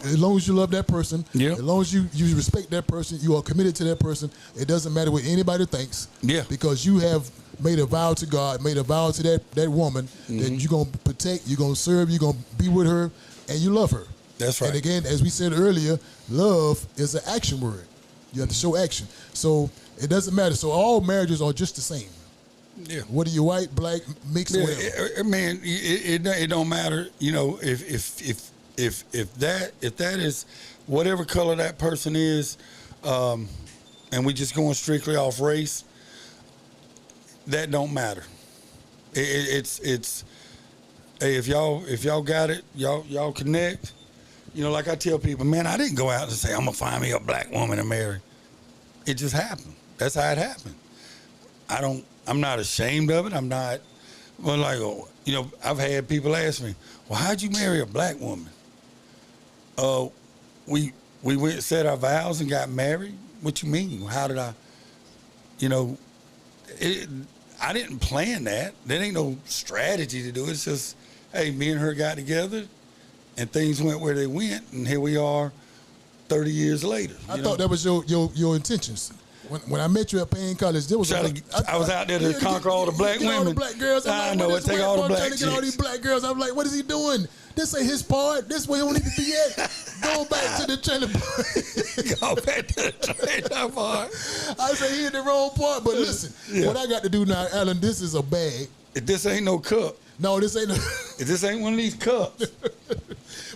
As long as you love that person, as long as you respect that person, you are committed to that person. It doesn't matter what anybody thinks. Yeah. Because you have made a vow to God, made a vow to that woman that you're gonna protect, you're gonna serve, you're gonna be with her, and you love her. That's right. And again, as we said earlier, love is an action word. You have to show action. So it doesn't matter. So all marriages are just the same. Yeah. Whether you're white, black, mixed, whatever. Man, it don't matter. If that is whatever color that person is, and we just going strictly off race, that don't matter. It's hey, if y'all got it, y'all connect. Like I tell people, man, I didn't go out and say I'm gonna find me a black woman to marry. It just happened. That's how it happened. I'm not ashamed of it. I'm not. Well, I've had people ask me, well, how'd you marry a black woman? We went, said our vows and got married. What you mean? How did I? I didn't plan that. There ain't no strategy to do it. It's just, hey, me and her got together, and things went where they went, and here we are, 30 years later. I thought that was your intentions. When I met you at Payne College, there was I was out there to conquer all the black women. All the black girls. I know it. Take all the black chicks. Get all these black girls. I'm like, what is he doing? This ain't his part. This where he don't need to be at. Go back to the trailer park. Go back to the trailer park. I say he in the wrong part. But listen, what I got to do now, Alan, this is a bag. If this ain't no cup. No, this ain't. If this ain't one of these cups.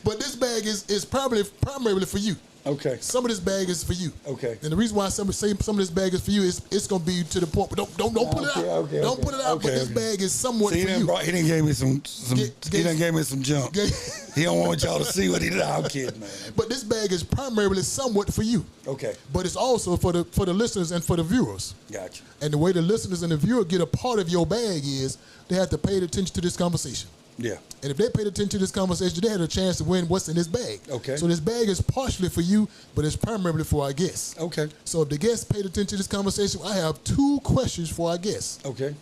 But this bag is primarily for you. Okay. Some of this bag is for you. Okay. And the reason why some of this bag is for you is it's gonna be to the point. But don't pull it out. Okay, don't pull it out. But this bag is somewhat for you. He didn't give me some. He done gave me some junk. He don't want y'all to see what he did. I'm kidding, man. But this bag is primarily somewhat for you. Okay. But it's also for the listeners and for the viewers. Gotcha. And the way the listeners and the viewer get a part of your bag is they have to pay attention to this conversation. Yeah. And if they paid attention to this conversation, they had a chance to win what's in this bag. Okay. So this bag is partially for you, but it's primarily for our guests. Okay. So if the guests paid attention to this conversation, I have 2 questions for our guests. Okay.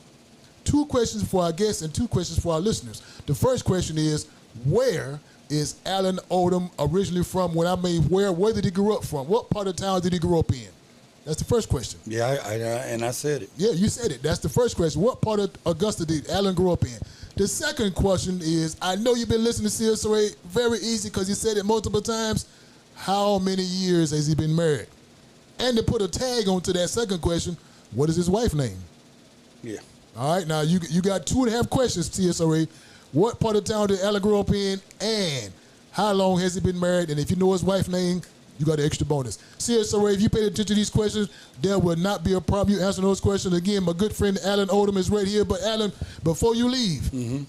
2 questions for our guests and 2 questions for our listeners. The first question is, where is Alan Odom originally from? Where did he grow up from? What part of town did he grow up in? That's the first question. Yeah, I said it. Yeah, you said it. That's the first question. What part of Augusta did Alan grow up in? The second question is, I know you've been listening to CSRA, very easy because he said it multiple times. How many years has he been married? And to put a tag onto that second question, what is his wife's name? Yeah. All right, now you got 2.5 questions, CSRA. What part of town did Alan grow up in? And how long has he been married? And if you know his wife's name, you got an extra bonus. CSRA, if you paid attention to these questions, there will not be a problem. You answer those questions. Again, my good friend Alan Odom is right here. But Alan, before you leave,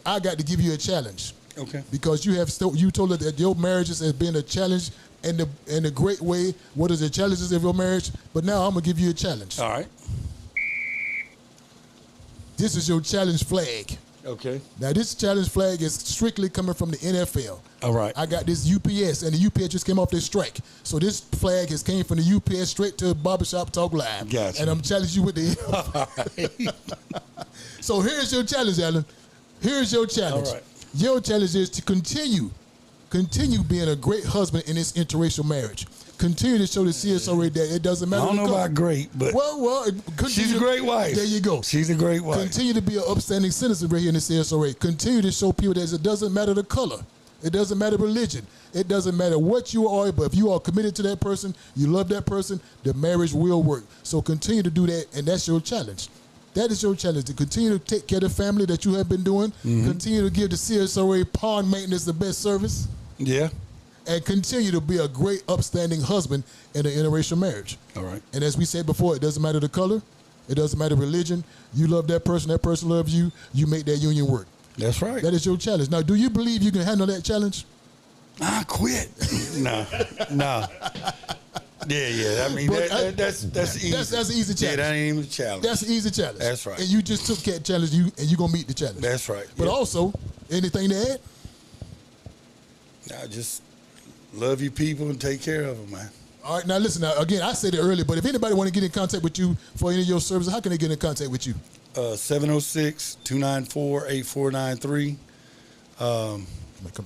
I got to give you a challenge. Okay. Because you told us that your marriages has been a challenge in a great way. What is the challenges of your marriage? But now I'm going to give you a challenge. All right. This is your challenge flag. Okay. Now, this challenge flag is strictly coming from the NFL. All right. I got this UPS, and the UPS just came off their strike. So this flag came from the UPS straight to Barbershop Talk Live. Gotcha. And I'm challenging you with the So here's your challenge, Alan. Here's your challenge. All right. Your challenge is to continue being a great husband in this interracial marriage. Continue to show the CSRA that it doesn't matter. I don't know about great, but she's a great wife. There you go. She's a great wife. Continue to be an upstanding citizen right here in the CSRA. Continue to show people that it doesn't matter the color. It doesn't matter religion. It doesn't matter what you are, but if you are committed to that person, you love that person, the marriage will work. So continue to do that, and that's your challenge. That is your challenge, to continue to take care of the family that you have been doing. Continue to give the CSRA pond maintenance the best service. Yeah. And continue to be a great, upstanding husband in an interracial marriage. All right. And as we said before, it doesn't matter the color. It doesn't matter religion. You love that person loves you. You make that union work. That's right. That is your challenge. Now, do you believe you can handle that challenge? I quit. No. Yeah. I mean, that's easy. That's an easy challenge. Yeah, that ain't even a challenge. That's an easy challenge. That's right. And you just took that challenge, and you're going to meet the challenge. That's right. But yeah. also, anything to add? I just love you people and take care of them, man. All right, now listen. Now, again, I said it earlier, but if anybody want to get in contact with you for any of your services, how can they get in contact with you? 706-294-8493. Come on.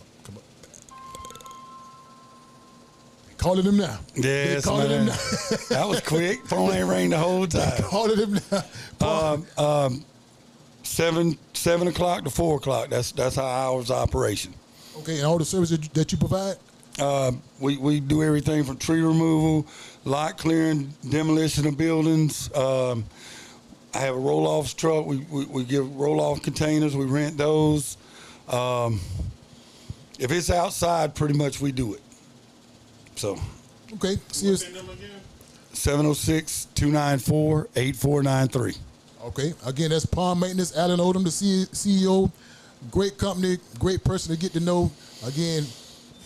Calling them now. Yes, calling them now. That was quick. Phone ain't ring the whole time. Calling them now. 7 o'clock to 4 o'clock. That's our hours of operation. Okay, and all the services that you provide? We do everything from tree removal, lot clearing, demolition of buildings. I have a roll-off truck. We give roll-off containers. We rent those. If it's outside, pretty much we do it. So. Okay. See us. 706-294-8493. Okay. Again, that's Pond Maintenance. Alan Odom, the CEO. Great company, great person to get to know. Again,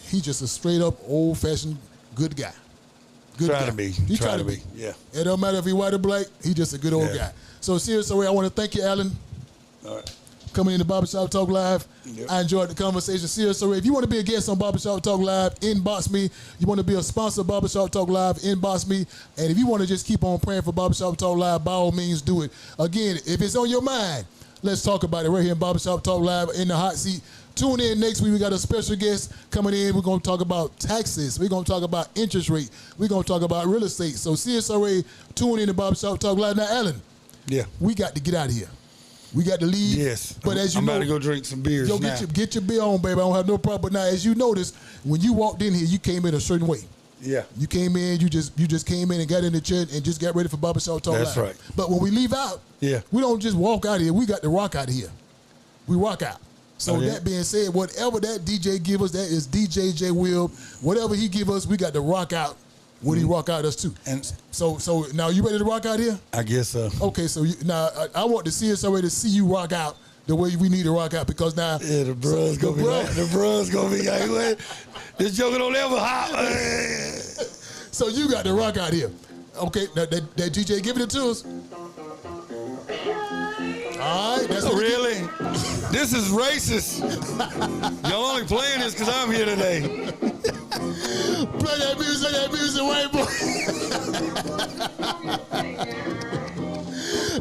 he's just a straight up old-fashioned good guy. Good Try guy. to be. He Try to be. Yeah. It don't matter if he white or black. He's just a good old guy. So seriously, I want to thank you, Alan. All right. Coming into Barbershop Talk Live. Yep. I enjoyed the conversation. Seriously, if you want to be a guest on Barbershop Talk Live, inbox me. You want to be a sponsor of Barbershop Talk Live, inbox me. And if you want to just keep on praying for Barbershop Talk Live, by all means, do it. Again, if it's on your mind, let's talk about it right here in Barbershop Talk Live in the hot seat. Tune in next week. We got a special guest coming in. We're going to talk about taxes. We're going to talk about interest rate. We're going to talk about real estate. So CSRA, tune in to Barbershop Talk Live. Now, Alan, we got to get out of here. We got to leave. Yes. But as you I'm know, about to go drink some beers yo, now. get your beer on, baby. I don't have no problem. But now, as you notice, when you walked in here, you came in a certain way. Yeah. You came in, you just came in and got in the chair and just got ready for Barbershop Talk Live. That's right. But when we leave out, we don't just walk out of here. We got to rock out of here. We rock out. So that being said, whatever that DJ give us, that is DJ J Will. Whatever he give us, we got to rock out when he rock out us too. And so now you ready to rock out here? I guess so. Okay, so now I want to see us already to see you rock out the way we need to rock out because now the bruh's gonna be like, what? This joker don't ever hop. So you got to rock out here. Okay, that DJ giving it to us. All right, that's really? This is racist. Y'all only playing this because I'm here today. Play that music, white boy.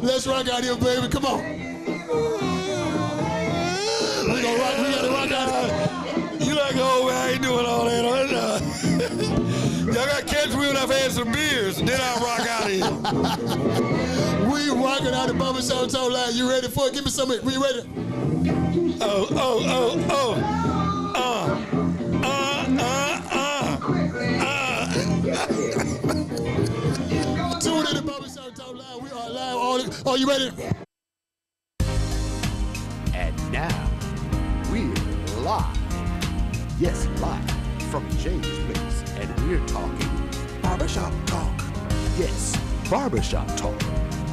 Let's rock out here, baby. Come on. We gotta rock out here. You like, oh, man, I ain't doing all that. Y'all got to catch me when I've had some beers, and then I'll rock out of here. We rocking out the Barbershop Talk Live. You ready for it? Give me some. We ready? Tune in to Barbershop Talk Live. We are live. Are you ready? And now, we're live. Yes, live from James Place. And we're talking Barbershop Talk. Yes, Barbershop Talk,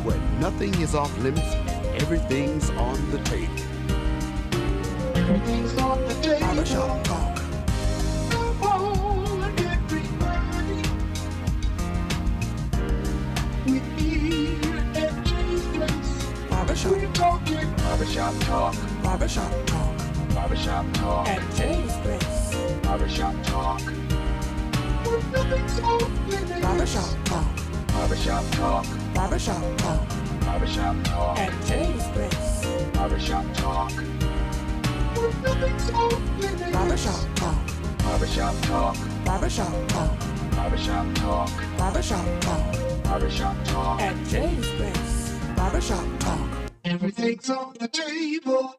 where nothing is off limits and everything's on the table. Everything's on the table. Barbershop Talk. Come on, everybody. We're here at James Place. Barbershop. We're talking Barbershop Talk. Barbershop Talk. Barbershop Talk. At James Place. Barbershop Talk. Where nothing's off limits. Barbershop Talk. Barbershop Talk. Barbershop Talk. Barbershop Talk. At James Place. Barbershop Talk. Where nothing's off limits. Barbershop Talk. Barbershop Talk. Barbershop Talk. Barbershop Talk. Barbershop Talk. Barbershop Talk. At James Place. Barbershop Talk. Everything's on the table.